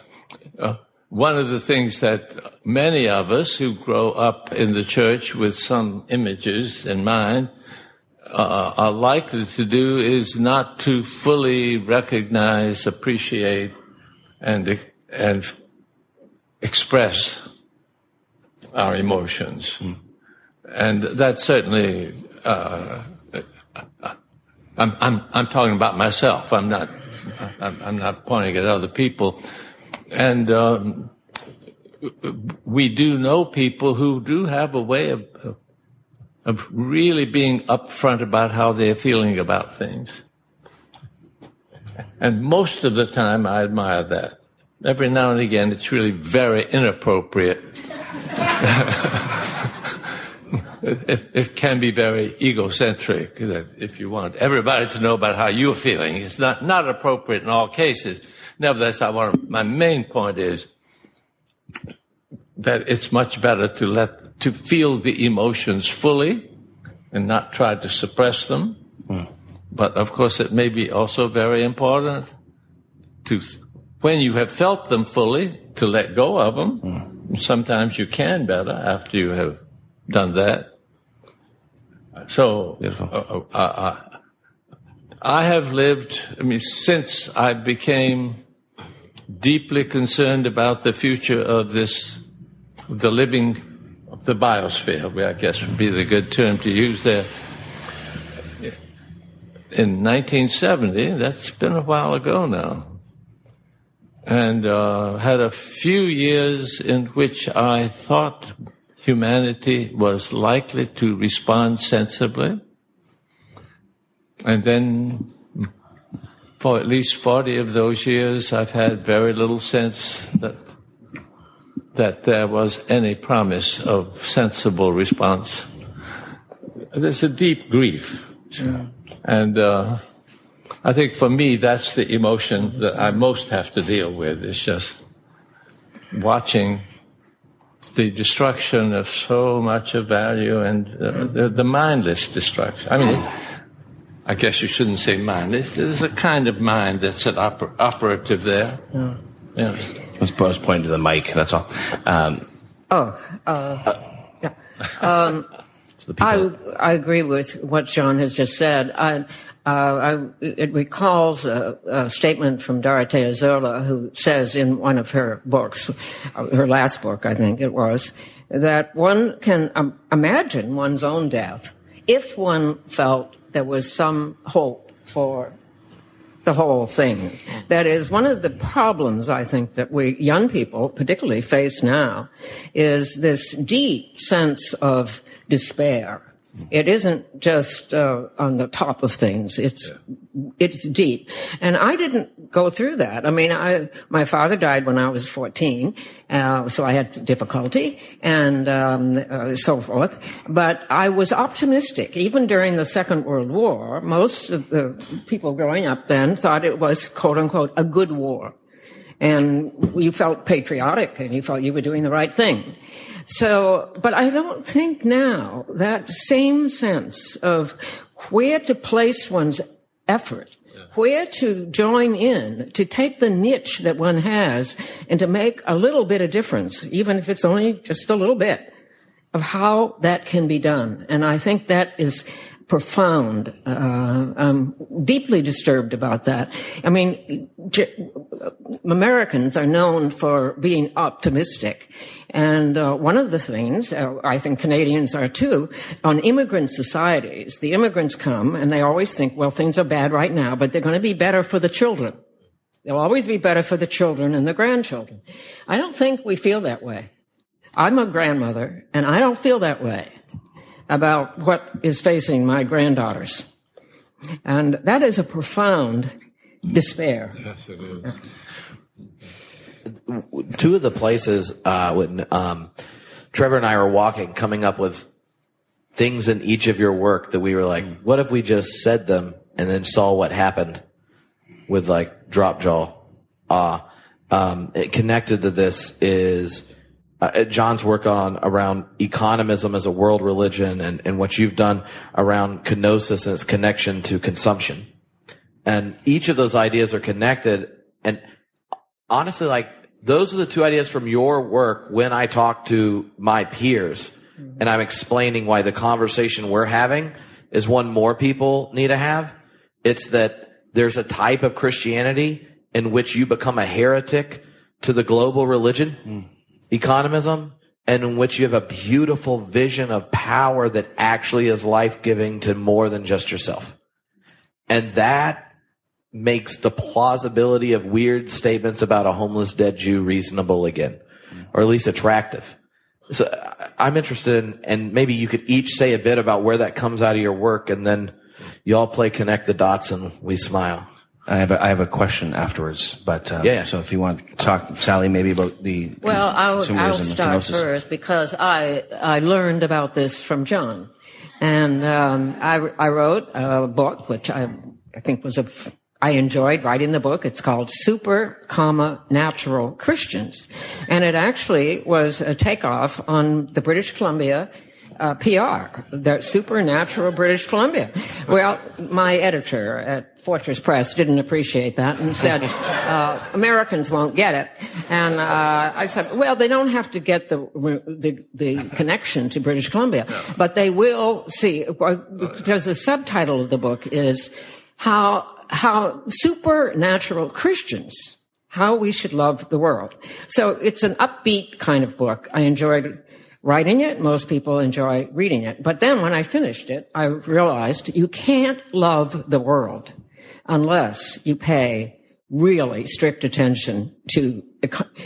One of the things that many of us who grow up in the church with some images in mind are likely to do is not to fully recognize, appreciate, and express our emotions. And that's certainly, I'm talking about myself. I'm not pointing at other people. And, we do know people who do have a way of really being upfront about how they're feeling about things. And most of the time I admire that. Every now and again, it's really very inappropriate. It can be very egocentric, that if you want everybody to know about how you're feeling, it's not appropriate in all cases. Nevertheless, my main point is that it's much better to feel the emotions fully and not try to suppress them. But of course, it may be also very important to, when you have felt them fully, to let go of them. Sometimes you can better after you have done that. So, I have lived, since I became deeply concerned about the future of the biosphere, I guess would be the good term to use there. In 1970, that's been a while ago now, and had a few years in which I thought humanity was likely to respond sensibly. And then for at least 40 of those years, I've had very little sense that there was any promise of sensible response. There's a deep grief. And I think for me, that's the emotion that I most have to deal with, is just watching the destruction of so much of value and the mindless destruction. I mean, I guess you shouldn't say mindless. There's a kind of mind that's operative there. Yeah. I was pointing to the mic, that's all. Yeah. I agree with what John has just said. It recalls a statement from Dorothea Zola, who says in one of her books, her last book, I think it was, that one can imagine one's own death if one felt there was some hope for the whole thing. That is, one of the problems I think that we young people particularly face now is this deep sense of despair. It isn't just on the top of things. It's deep. And I didn't go through that. I mean, my father died when I was 14, so I had difficulty and so forth. But I was optimistic. Even during the Second World War, most of the people growing up then thought it was, quote unquote, a good war. And you felt patriotic and you felt you were doing the right thing. So, but I don't think now that same sense of where to place one's effort, where to join in, to take the niche that one has and to make a little bit of difference, even if it's only just a little bit, of how that can be done. And I think that is profound. I'm deeply disturbed about that. I mean, Americans are known for being optimistic. And one of the things, I think Canadians are too, on immigrant societies, the immigrants come and they always think, well, things are bad right now, but they're going to be better for the children. They'll always be better for the children and the grandchildren. I don't think we feel that way. I'm a grandmother, and I don't feel that way about what is facing my granddaughters. And that is a profound despair. Yes, it is. Two of the places when Trevor and I were walking, coming up with things in each of your work that we were like, what if we just said them and then saw what happened with like drop jaw? It connected to this is John's work around economism as a world religion and what you've done around kenosis and its connection to consumption. And each of those ideas are connected. And honestly, like, those are the two ideas from your work when I talk to my peers and I'm explaining why the conversation we're having is one more people need to have. It's that there's a type of Christianity in which you become a heretic to the global religion, economism, and in which you have a beautiful vision of power that actually is life-giving to more than just yourself. And that makes the plausibility of weird statements about a homeless dead Jew reasonable again, or at least attractive. So I'm interested in, and maybe you could each say a bit about where that comes out of your work, and then you all play connect the dots and we smile. I have a question afterwards, but so if you want to talk, Sallie, maybe about the I'll start first because I learned about this from John, and I wrote a book which I think was I enjoyed writing the book. It's called Natural Christians, and it actually was a takeoff on the British Columbia PR, the Supernatural British Columbia. Well, my editor at Fortress Press didn't appreciate that and said, Americans won't get it. And I said, well, they don't have to get the connection to British Columbia, but they will see, because the subtitle of the book is how supernatural Christians, how we should love the world. So it's an upbeat kind of book. I enjoyed writing it. Most people enjoy reading it. But then when I finished it, I realized you can't love the world unless you pay really strict attention to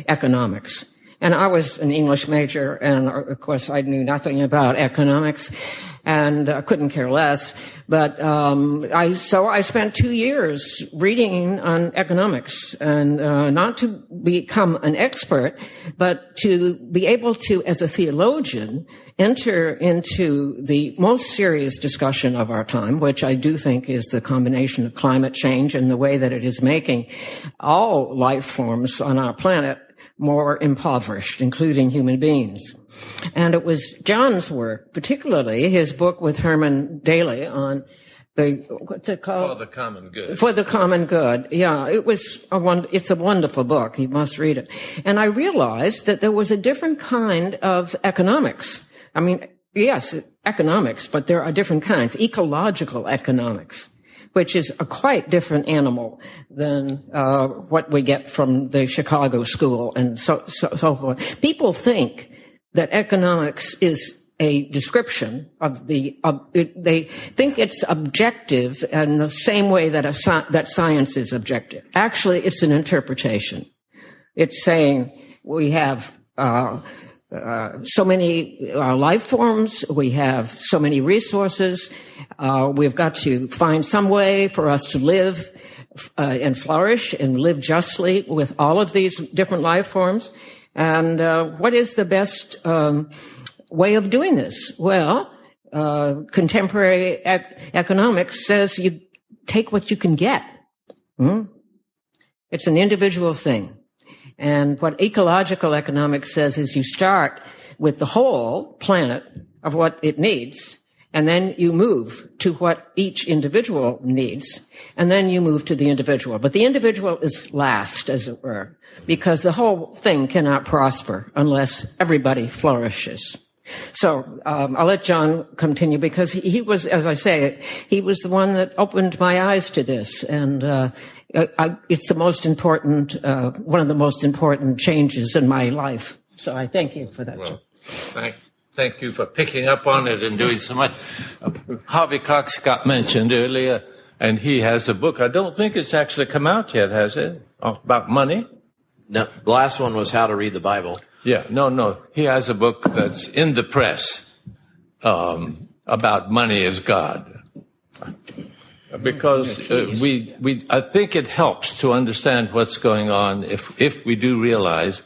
economics And I was an English major, and of course I knew nothing about economics, and couldn't care less. But so I spent 2 years reading on economics, and not to become an expert, but to be able to, as a theologian, enter into the most serious discussion of our time, which I do think is the combination of climate change and the way that it is making all life forms on our planet more impoverished, including human beings. And it was John's work, particularly his book with Herman Daly on what's it called? For the Common Good. For the Common Good. Yeah, it's a wonderful book. You must read it. And I realized that there was a different kind of economics. I mean, yes, economics, but there are different kinds. Ecological economics, which is a quite different animal than what we get from the Chicago school and so forth. People think that economics is a description of they think it's objective in the same way that science is objective. Actually, it's an interpretation. It's saying we have so many life forms, we have so many resources, we've got to find some way for us to live and flourish and live justly with all of these different life forms. And what is the best way of doing this? Well, contemporary economics says you take what you can get. It's an individual thing. And what ecological economics says is you start with the whole planet of what it needs, and then you move to what each individual needs, and then you move to the individual. But the individual is last, as it were, because the whole thing cannot prosper unless everybody flourishes. So I'll let John continue, because he was, as I say, he was the one that opened my eyes to this, and it's the most important, one of the most important changes in my life. So I thank you for that. Well, thank you for picking up on it and doing so much. Harvey Cox got mentioned earlier, and he has a book. I don't think it's actually come out yet, has it? About money? No, the last one was How to Read the Bible. Yeah, no. He has a book that's in the press about money as God. Because I think it helps to understand what's going on if we do realize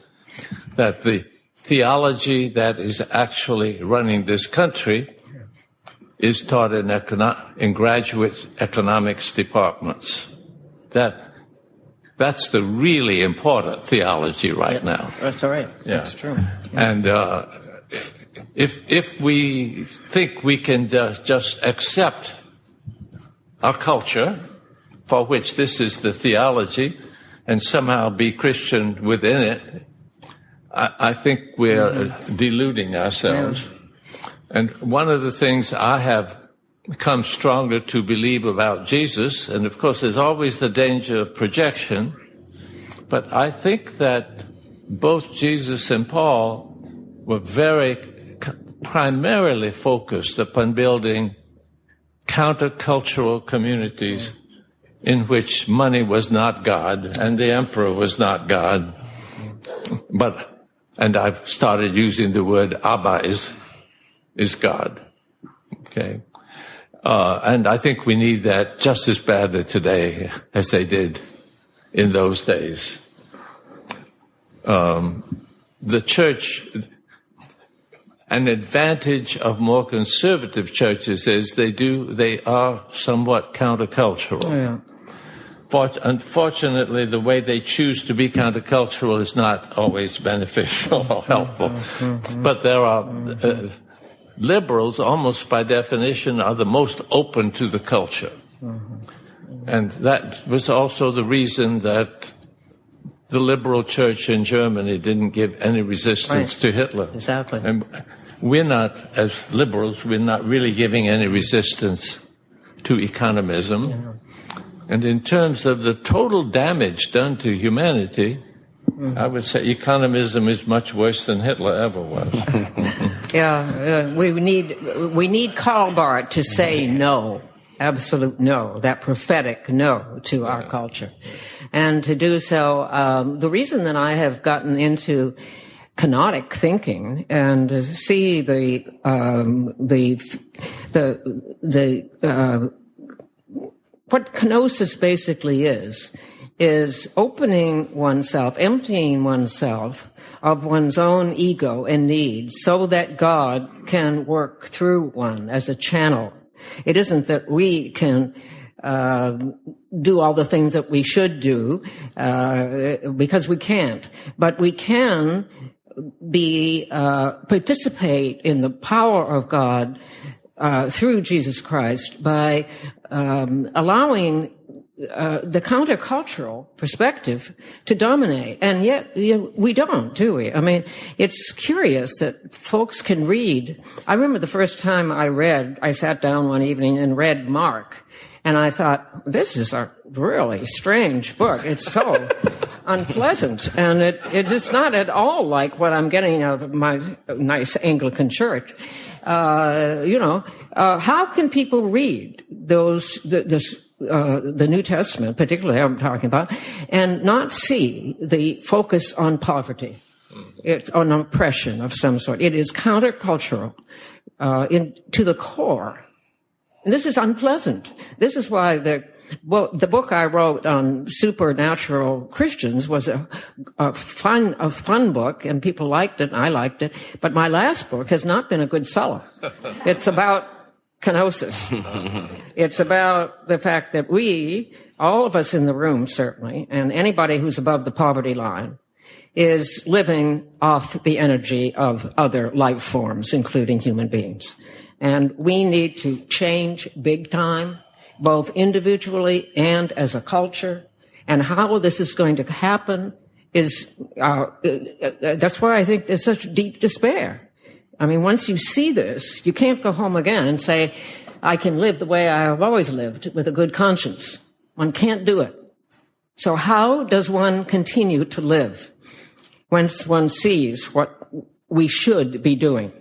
that the theology that is actually running this country is taught in graduate economics departments. That's the really important theology right now. That's all right. Yeah. That's true. Yeah. And if we think we can just accept our culture, for which this is the theology, and somehow be Christian within it, I think we're deluding ourselves. Yeah. And one of the things I have become stronger to believe about Jesus, and of course there's always the danger of projection, but I think that both Jesus and Paul were very primarily focused upon building countercultural communities in which money was not God and the emperor was not God. And I've started using the word Abba is God. Okay. And I think we need that just as badly today as they did in those days. The church, an advantage of more conservative churches is they are somewhat countercultural. Oh, yeah. Unfortunately, the way they choose to be countercultural is not always beneficial or helpful. But there are liberals, almost by definition, are the most open to the culture. And that was also the reason that the liberal church in Germany didn't give any resistance to Hitler. Exactly. And we're not, as liberals, we're not really giving any resistance to economism. Yeah. And in terms of the total damage done to humanity, I would say economism is much worse than Hitler ever was. We need Karl to say no, absolute no, that prophetic no to our culture. And to do so, the reason that I have gotten into kenotic thinking and see what kenosis basically is opening oneself, emptying oneself of one's own ego and needs so that God can work through one as a channel. It isn't that we can do all the things that we should do, because we can't, but we can participate in the power of God through Jesus Christ by allowing the countercultural perspective to dominate. And yet we don't, do we? I mean, it's curious that folks can read. I remember the first time I sat down one evening and read Mark, and I thought, this is a really strange book. It's so unpleasant, and it is not at all like what I'm getting out of my nice Anglican church. How can people read the New Testament, particularly I'm talking about, and not see the focus on poverty? It's on oppression of some sort. It is countercultural to the core. And this is unpleasant. This is why the book I wrote on supernatural Christians was a fun book, and people liked it, and I liked it. But my last book has not been a good seller. It's about kenosis. It's about the fact that we, all of us in the room certainly, and anybody who's above the poverty line, is living off the energy of other life forms, including human beings. And we need to change big time, both individually and as a culture. And how this is going to happen is, that's why I think there's such deep despair. I mean, once you see this, you can't go home again and say, I can live the way I have always lived with a good conscience. One can't do it. So how does one continue to live once one sees what we should be doing?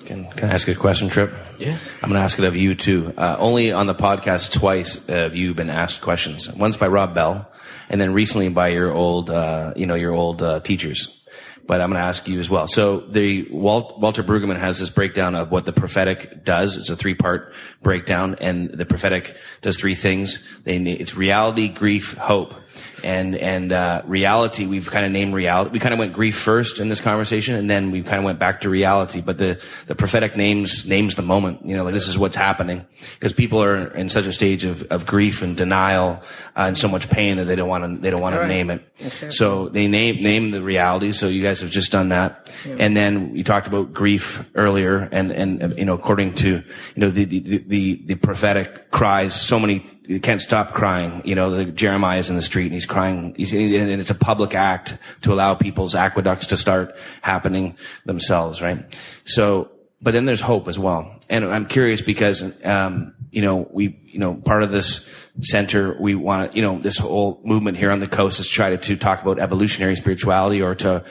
Can I ask you a question, Tripp? Yeah. I'm going to ask it of you too. Only on the podcast twice have you been asked questions. Once by Rob Bell, and then recently by your old teachers. But I'm going to ask you as well. So Walter Brueggemann has this breakdown of what the prophetic does. It's a 3-part breakdown, and the prophetic does 3 things. It's reality, grief, hope. And reality, we've kind of named reality. We kind of went grief first in this conversation, and then we kind of went back to reality. But the prophetic names the moment, like this is what's happening. Because people are in such a stage of grief and denial, and so much pain that they don't want to name it. Exactly. So they name the reality. So you guys have just done that. Yeah. And then you talked about grief earlier, and according to, the prophetic cries, so many, you can't stop crying. Jeremiah's in the street and he's crying. And it's a public act to allow people's aqueducts to start happening themselves, right? So, but then there's hope as well. And I'm curious because, part of this center, we want to, this whole movement here on the coast is try to talk about evolutionary spirituality or to,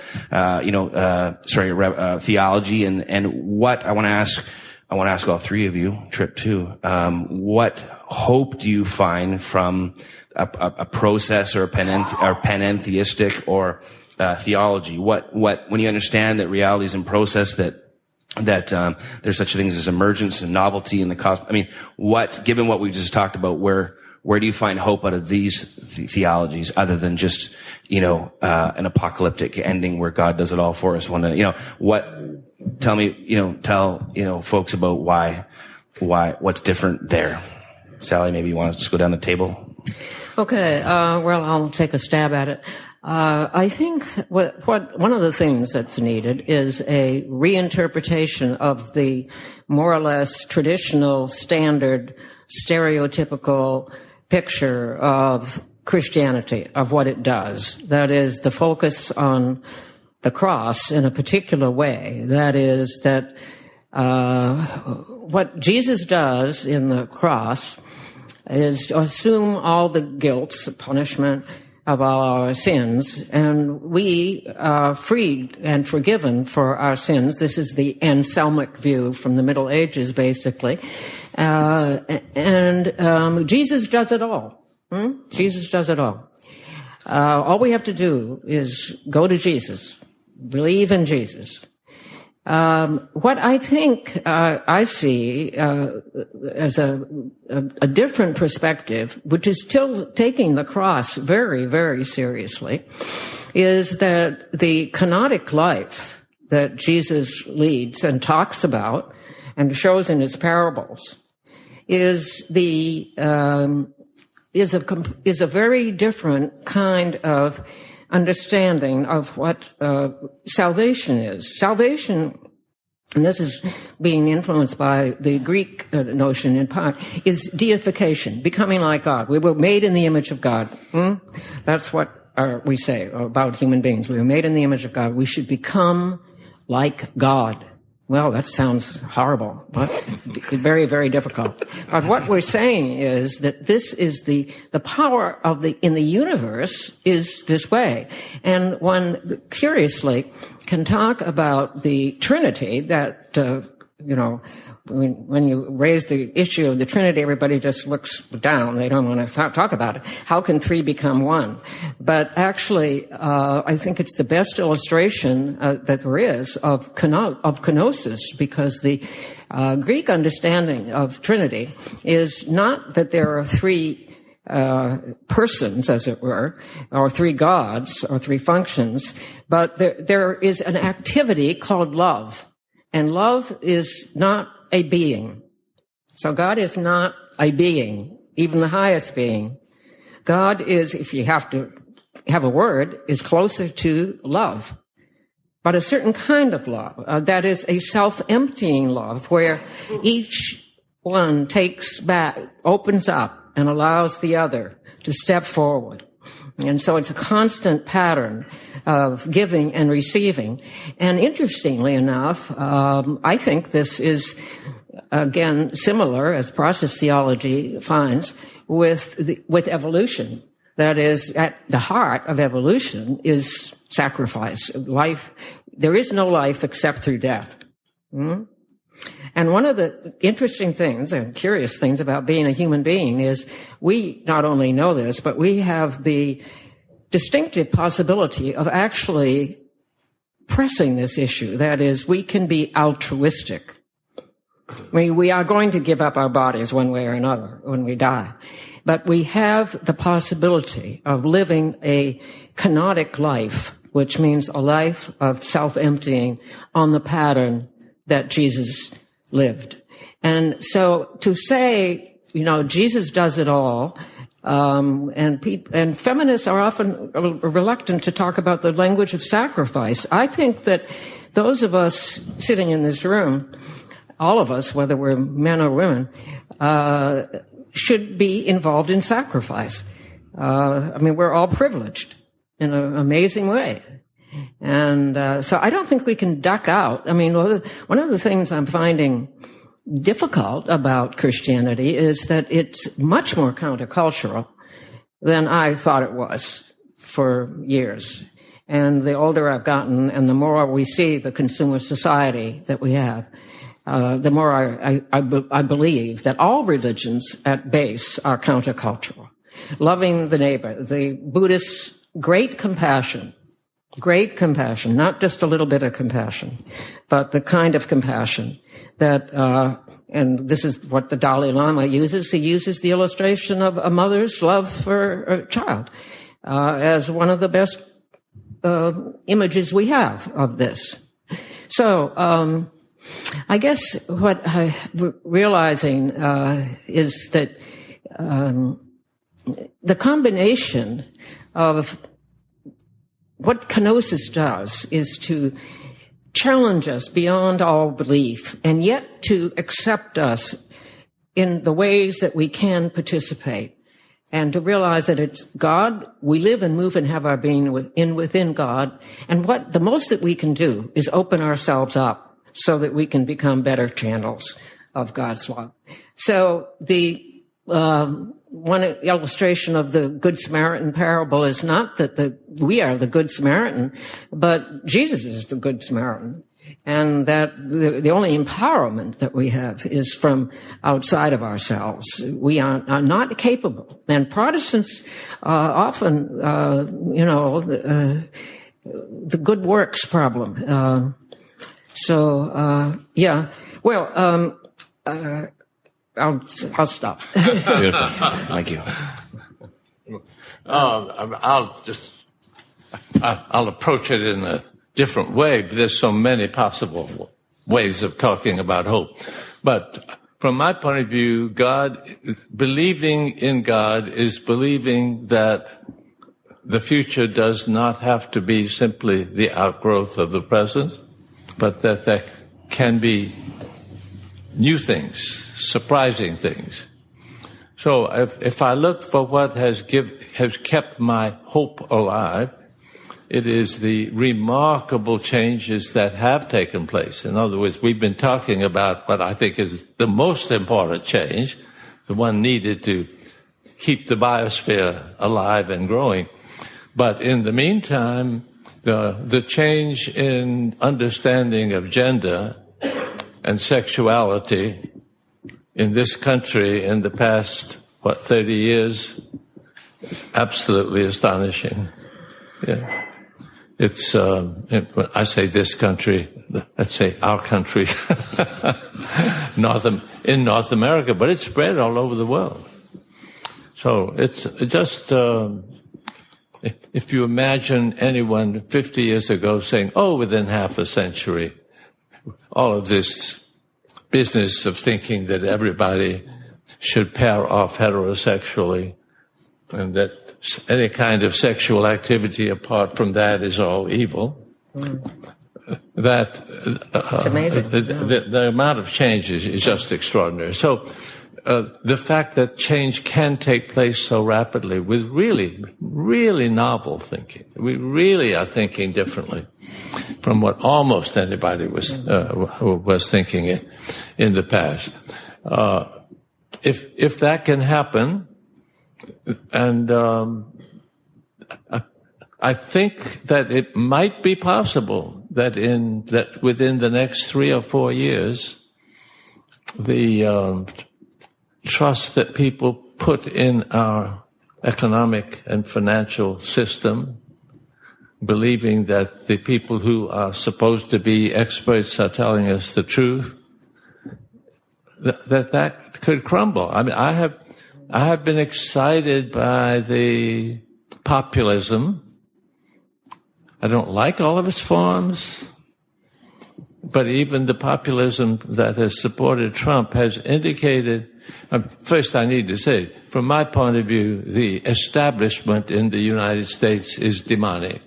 theology. And what I want to ask all 3 of you, Tripp too, what hope do you find from a process or panentheistic or theology? What when you understand that reality is in process, that there's such things as emergence and novelty and the cost. I mean, given what we just talked about, where do you find hope out of these theologies other than just, an apocalyptic ending where God does it all for us? Tell folks about what's different there. Sallie, maybe you want to just go down the table? Okay, I'll take a stab at it. I think one of the things that's needed is a reinterpretation of the more or less traditional, standard, stereotypical picture of Christianity, of what it does. That is the focus on the cross in a particular way. That is that what Jesus does in the cross is to assume all the guilt, punishment of all our sins, and we are freed and forgiven for our sins. This is the Anselmic view from the Middle Ages, basically. And Jesus does it all. Jesus does it all. All we have to do is go to Jesus, believe in Jesus. What I think I see as a different perspective, which is still taking the cross very, very seriously, is that the kenotic life that Jesus leads and talks about and shows in his parables is a very different kind of understanding of what salvation is. Salvation, and this is being influenced by the Greek notion in part, is deification, becoming like God. We were made in the image of God. That's what we say about human beings. We were made in the image of God. We should become like God. Well, that sounds horrible, but very, very difficult. But what we're saying is that this is the power of in the universe is this way. And one curiously can talk about the Trinity that, when you raise the issue of the Trinity, everybody just looks down. They don't want to talk about it. How can three become one? But actually, I think it's the best illustration that there is of kenosis, because the Greek understanding of Trinity is not that there are three persons, as it were, or three gods, or three functions, but there is an activity called love. And love is not a being. So God is not a being, even the highest being. God is, if you have to have a word, is closer to love. But a certain kind of love, that is a self-emptying love, where each one takes back, opens up, and allows the other to step forward. And so it's a constant pattern of giving and receiving. And interestingly enough, I think this is, again, similar, as process theology finds, with evolution. That is, at the heart of evolution is sacrifice. Life, there is no life except through death. And one of the interesting things and curious things about being a human being is we not only know this, but we have the distinctive possibility of actually pressing this issue. That is, we can be altruistic. I mean, we are going to give up our bodies one way or another when we die. But we have the possibility of living a kenotic life, which means a life of self-emptying on the pattern that Jesus lived. And so to say, Jesus does it all, and feminists are often reluctant to talk about the language of sacrifice. I think that those of us sitting in this room, all of us, whether we're men or women, should be involved in sacrifice. We're all privileged in an amazing way. And so I don't think we can duck out. One of the things I'm finding difficult about Christianity is that it's much more countercultural than I thought it was for years. And the older I've gotten and the more we see the consumer society that we have, the more I believe that all religions at base are countercultural. Loving the neighbor, the Buddhist great compassion, not just a little bit of compassion, but the kind of compassion that, and this is what the Dalai Lama uses. He uses the illustration of a mother's love for a child as one of the best images we have of this. So I guess what I'm realizing is that the combination of what kenosis does is to challenge us beyond all belief, and yet to accept us in the ways that we can participate, and to realize that it's God. We live and move and have our being within God, and what the most that we can do is open ourselves up so that we can become better channels of God's love. So the one illustration of the Good Samaritan parable is not that we are the Good Samaritan, but Jesus is the Good Samaritan. and that the only empowerment that we have is from outside of ourselves. We are not capable. And Protestants often, the good works problem. I'll stop. Beautiful. Thank you. I'll approach it in a different way. There's so many possible ways of talking about hope. But from my point of view, believing in God is believing that the future does not have to be simply the outgrowth of the present, but that there can be new things, surprising things. So if I look for what has kept my hope alive, it is the remarkable changes that have taken place. In other words, we've been talking about what I think is the most important change, the one needed to keep the biosphere alive and growing. But in the meantime, the change in understanding of gender and sexuality in this country in the past, 30 years, is absolutely astonishing. Yeah. It's, when I say this country, let's say our country, in North America, but it's spread all over the world. So it's just, if you imagine anyone 50 years ago saying, within half a century, all of this business of thinking that everybody should pair off heterosexually and that any kind of sexual activity apart from that is all evil. That it's amazing. The amount of change is just extraordinary. So the fact that change can take place so rapidly with really, really novel thinking. We really are thinking differently from what almost anybody was thinking in the past. If that can happen, and I think that it might be possible that within the next 3 or 4 years, the trust that people put in our economic and financial system, believing that the people who are supposed to be experts are telling us the truth, that could crumble. I mean, I have been excited by the populism. I don't like all of its forms, but even the populism that has supported Trump has indicated. First, I need to say, from my point of view, the establishment in the United States is demonic.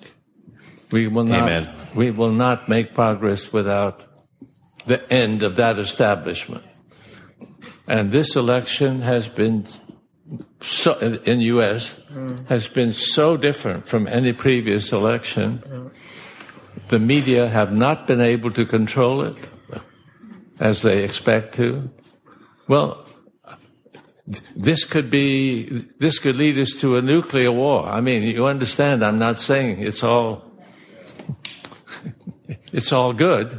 We will not make progress without the end of that establishment. And this election has been so, in the U.S., has been so different from any previous election. The media have not been able to control it as they expect to. Well, this could lead us to a nuclear war. I mean, you understand, I'm not saying it's all good.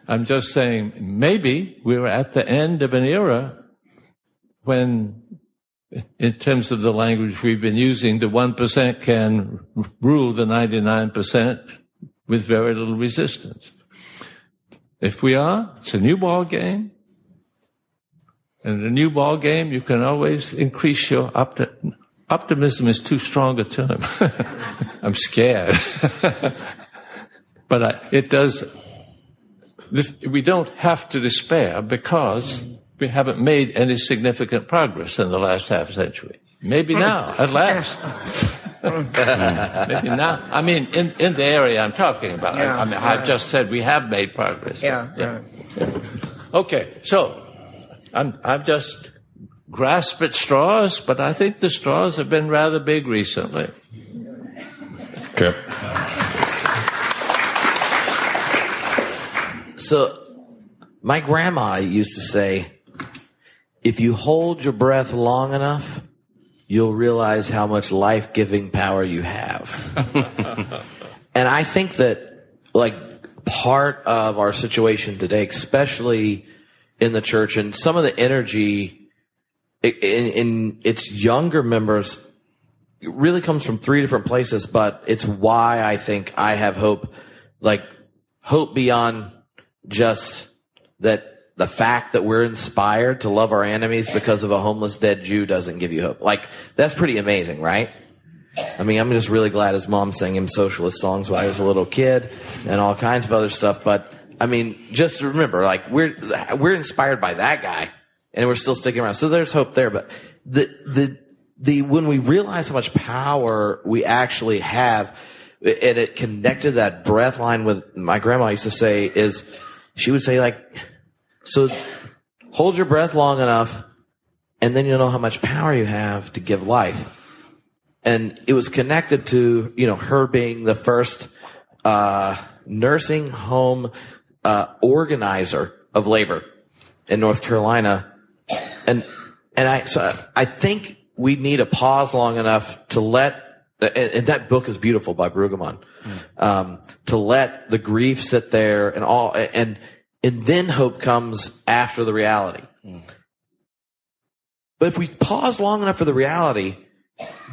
I'm just saying maybe we're at the end of an era when, in terms of the language we've been using, the 1% can rule the 99% with very little resistance. If we are, it's a new ball game. And in a new ball game, you can always increase your optimism is too strong a term. I'm scared. But it does. We don't have to despair because we haven't made any significant progress in the last half century. Maybe now, at last. Maybe now. I mean, in the area I'm talking about. Yeah, I mean, I've just said we have made progress. Yeah. Okay, so I've just grasped at straws, but I think the straws have been rather big recently. Tripp. So, my grandma used to say, if you hold your breath long enough, you'll realize how much life-giving power you have. And I think that, like, part of our situation today, especially in the church, and some of the energy in its younger members really comes from 3 different places, but it's why I think I have hope, like hope beyond just that. The fact that we're inspired to love our enemies because of a homeless dead Jew doesn't give you hope. Like, that's pretty amazing, right? I mean, I'm just really glad his mom sang him socialist songs when I was a little kid and all kinds of other stuff. But, I mean, just remember, like, we're inspired by that guy and we're still sticking around. So there's hope there. But when we realize how much power we actually have, and it connected that breath line with my grandma used to say is, she would say, like, so hold your breath long enough, and then you'll know how much power you have to give life. And it was connected to, her being the first nursing home organizer of labor in North Carolina. And I think we need to pause long enough to let, and that book is beautiful by Brueggemann, to let the grief sit there and then hope comes after the reality. But if we pause long enough for the reality,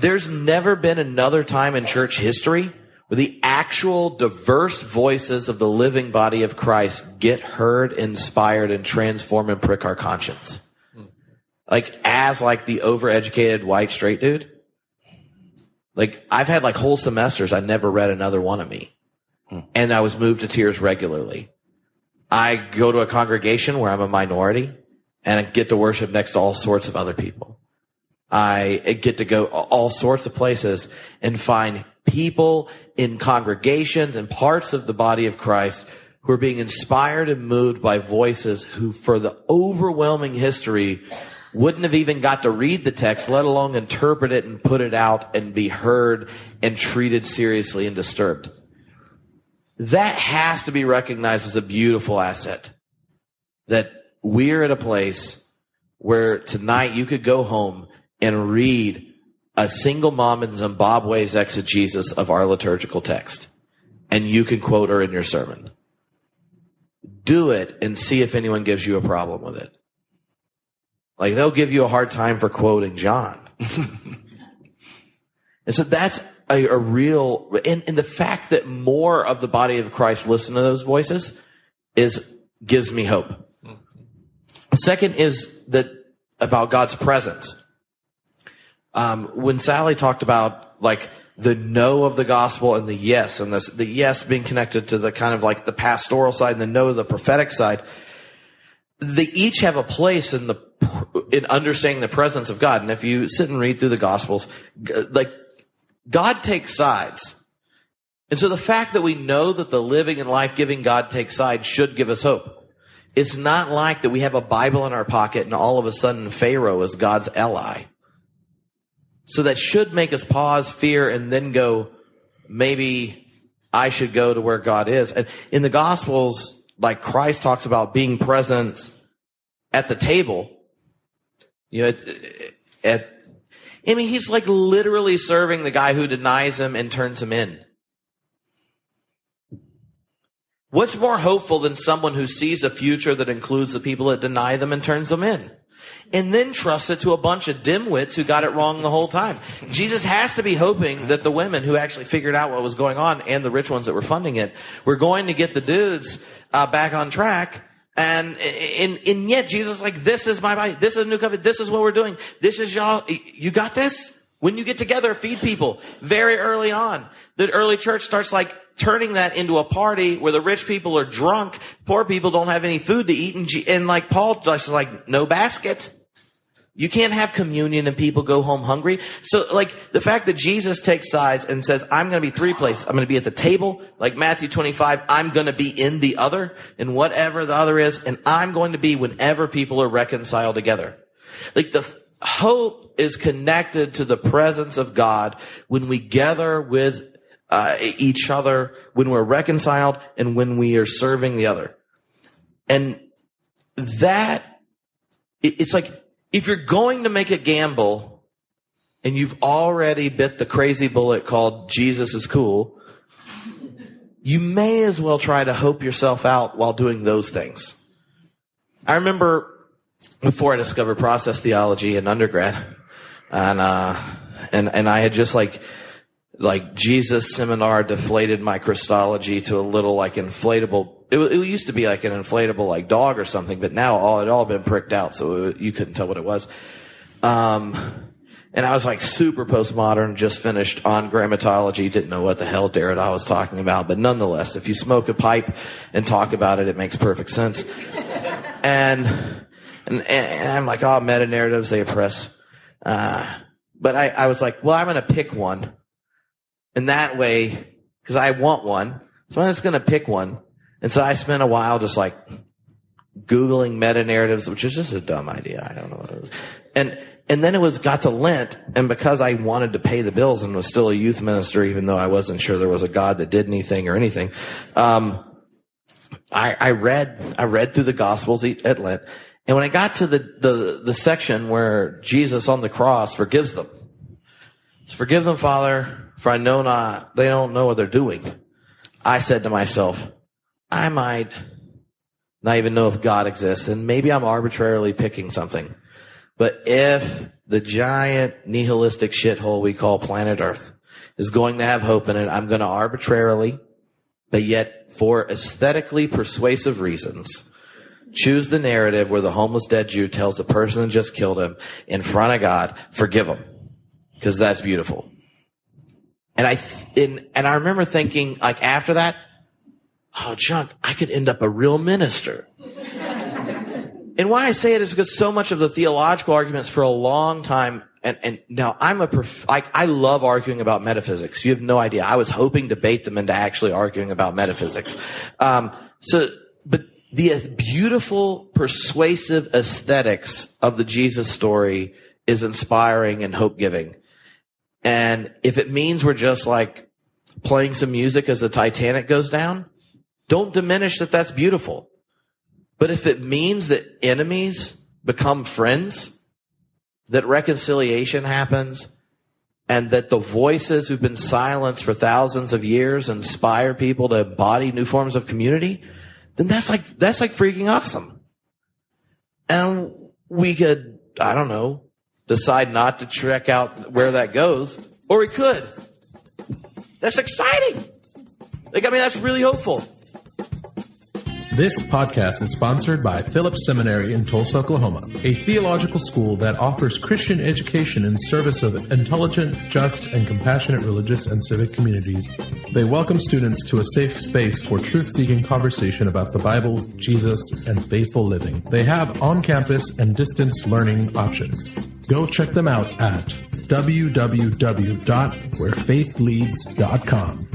there's never been another time in church history where the actual diverse voices of the living body of Christ get heard, inspired, and transform and prick our conscience. Like the overeducated white straight dude. Like, I've had like whole semesters I never read Another One of Me. And I was moved to tears regularly. I go to a congregation where I'm a minority and I get to worship next to all sorts of other people. I get to go all sorts of places and find people in congregations and parts of the body of Christ who are being inspired and moved by voices who, for the overwhelming history, wouldn't have even got to read the text, let alone interpret it and put it out and be heard and treated seriously and disturbed. That has to be recognized as a beautiful asset. That we're at a place where tonight you could go home and read a single mom in Zimbabwe's exegesis of our liturgical text. And you can quote her in your sermon. Do it and see if anyone gives you a problem with it. Like, they'll give you a hard time for quoting John. And so that's a real, and the fact that more of the body of Christ listen to those voices gives me hope. The second is that about God's presence. When Sallie talked about like the no of the gospel and the yes, and the yes being connected to the kind of like the pastoral side and the no to the prophetic side, they each have a place in understanding the presence of God. And if you sit and read through the gospels, like, God takes sides. And so the fact that we know that the living and life-giving God takes sides should give us hope. It's not like that we have a Bible in our pocket and all of a sudden Pharaoh is God's ally. So that should make us pause, fear, and then go, maybe I should go to where God is. And in the Gospels, like, Christ talks about being present at the table. He's like literally serving the guy who denies him and turns him in. What's more hopeful than someone who sees a future that includes the people that deny them and turns them in? And then trusts it to a bunch of dimwits who got it wrong the whole time. Jesus has to be hoping that the women who actually figured out what was going on, and the rich ones that were funding it, were going to get the dudes back on track. And yet Jesus is like, this is my body. This is a new covenant. This is what we're doing. This is y'all. You got this? When you get together, feed people. Very early on, the early church starts like turning that into a party where the rich people are drunk. Poor people don't have any food to eat. And like Paul just like, no basket. You can't have communion and people go home hungry. So like the fact that Jesus takes sides and says, I'm going to be 3 places. I'm going to be at the table, like Matthew 25. I'm going to be in the other, and whatever the other is. And I'm going to be whenever people are reconciled together. Like the hope is connected to the presence of God when we gather with each other, when we're reconciled, and when we are serving the other. And that, it's like, if you're going to make a gamble and you've already bit the crazy bullet called Jesus is cool, you may as well try to hope yourself out while doing those things. I remember before I discovered process theology in undergrad, and I had just like Jesus seminar deflated my Christology to a little like inflatable. It used to be like an inflatable like dog or something, but now it all been pricked out, so you couldn't tell what it was. And I was like super postmodern, just finished on grammatology, didn't know what the hell Derrida was talking about, but nonetheless, if you smoke a pipe and talk about it, it makes perfect sense. And I'm like, oh, meta narratives, they oppress. But I was like, well, I'm going to pick one. And that way, because I want one, so I'm just going to pick one. And so I spent a while just like Googling meta narratives, which is just a dumb idea. I don't know what it was. And then it got to Lent, and because I wanted to pay the bills and was still a youth minister, even though I wasn't sure there was a God that did anything or anything, I read through the Gospels at Lent. And when I got to the section where Jesus on the cross forgives them, forgive them, Father, for I know not, they don't know what they're doing. I said to myself, I might not even know if God exists, and maybe I'm arbitrarily picking something. But if the giant nihilistic shithole we call planet Earth is going to have hope in it, I'm going to arbitrarily, but yet for aesthetically persuasive reasons, choose the narrative where the homeless dead Jew tells the person who just killed him in front of God, forgive him, because that's beautiful. And I remember thinking, like, after that, oh, Junk, I could end up a real minister. And why I say it is because so much of the theological arguments for a long time, and now I love arguing about metaphysics. You have no idea. I was hoping to bait them into actually arguing about metaphysics. But the beautiful, persuasive aesthetics of the Jesus story is inspiring and hope-giving. And if it means we're just like playing some music as the Titanic goes down, don't diminish that that's beautiful. But if it means that enemies become friends, that reconciliation happens, and that the voices who've been silenced for thousands of years inspire people to embody new forms of community, then that's like freaking awesome. And we could, I don't know, decide not to check out where that goes, or we could. That's exciting. That's really hopeful. This podcast is sponsored by Phillips Seminary in Tulsa, Oklahoma, a theological school that offers Christian education in service of intelligent, just, and compassionate religious and civic communities. They welcome students to a safe space for truth-seeking conversation about the Bible, Jesus, and faithful living. They have on-campus and distance learning options. Go check them out at www.wherefaithleads.com.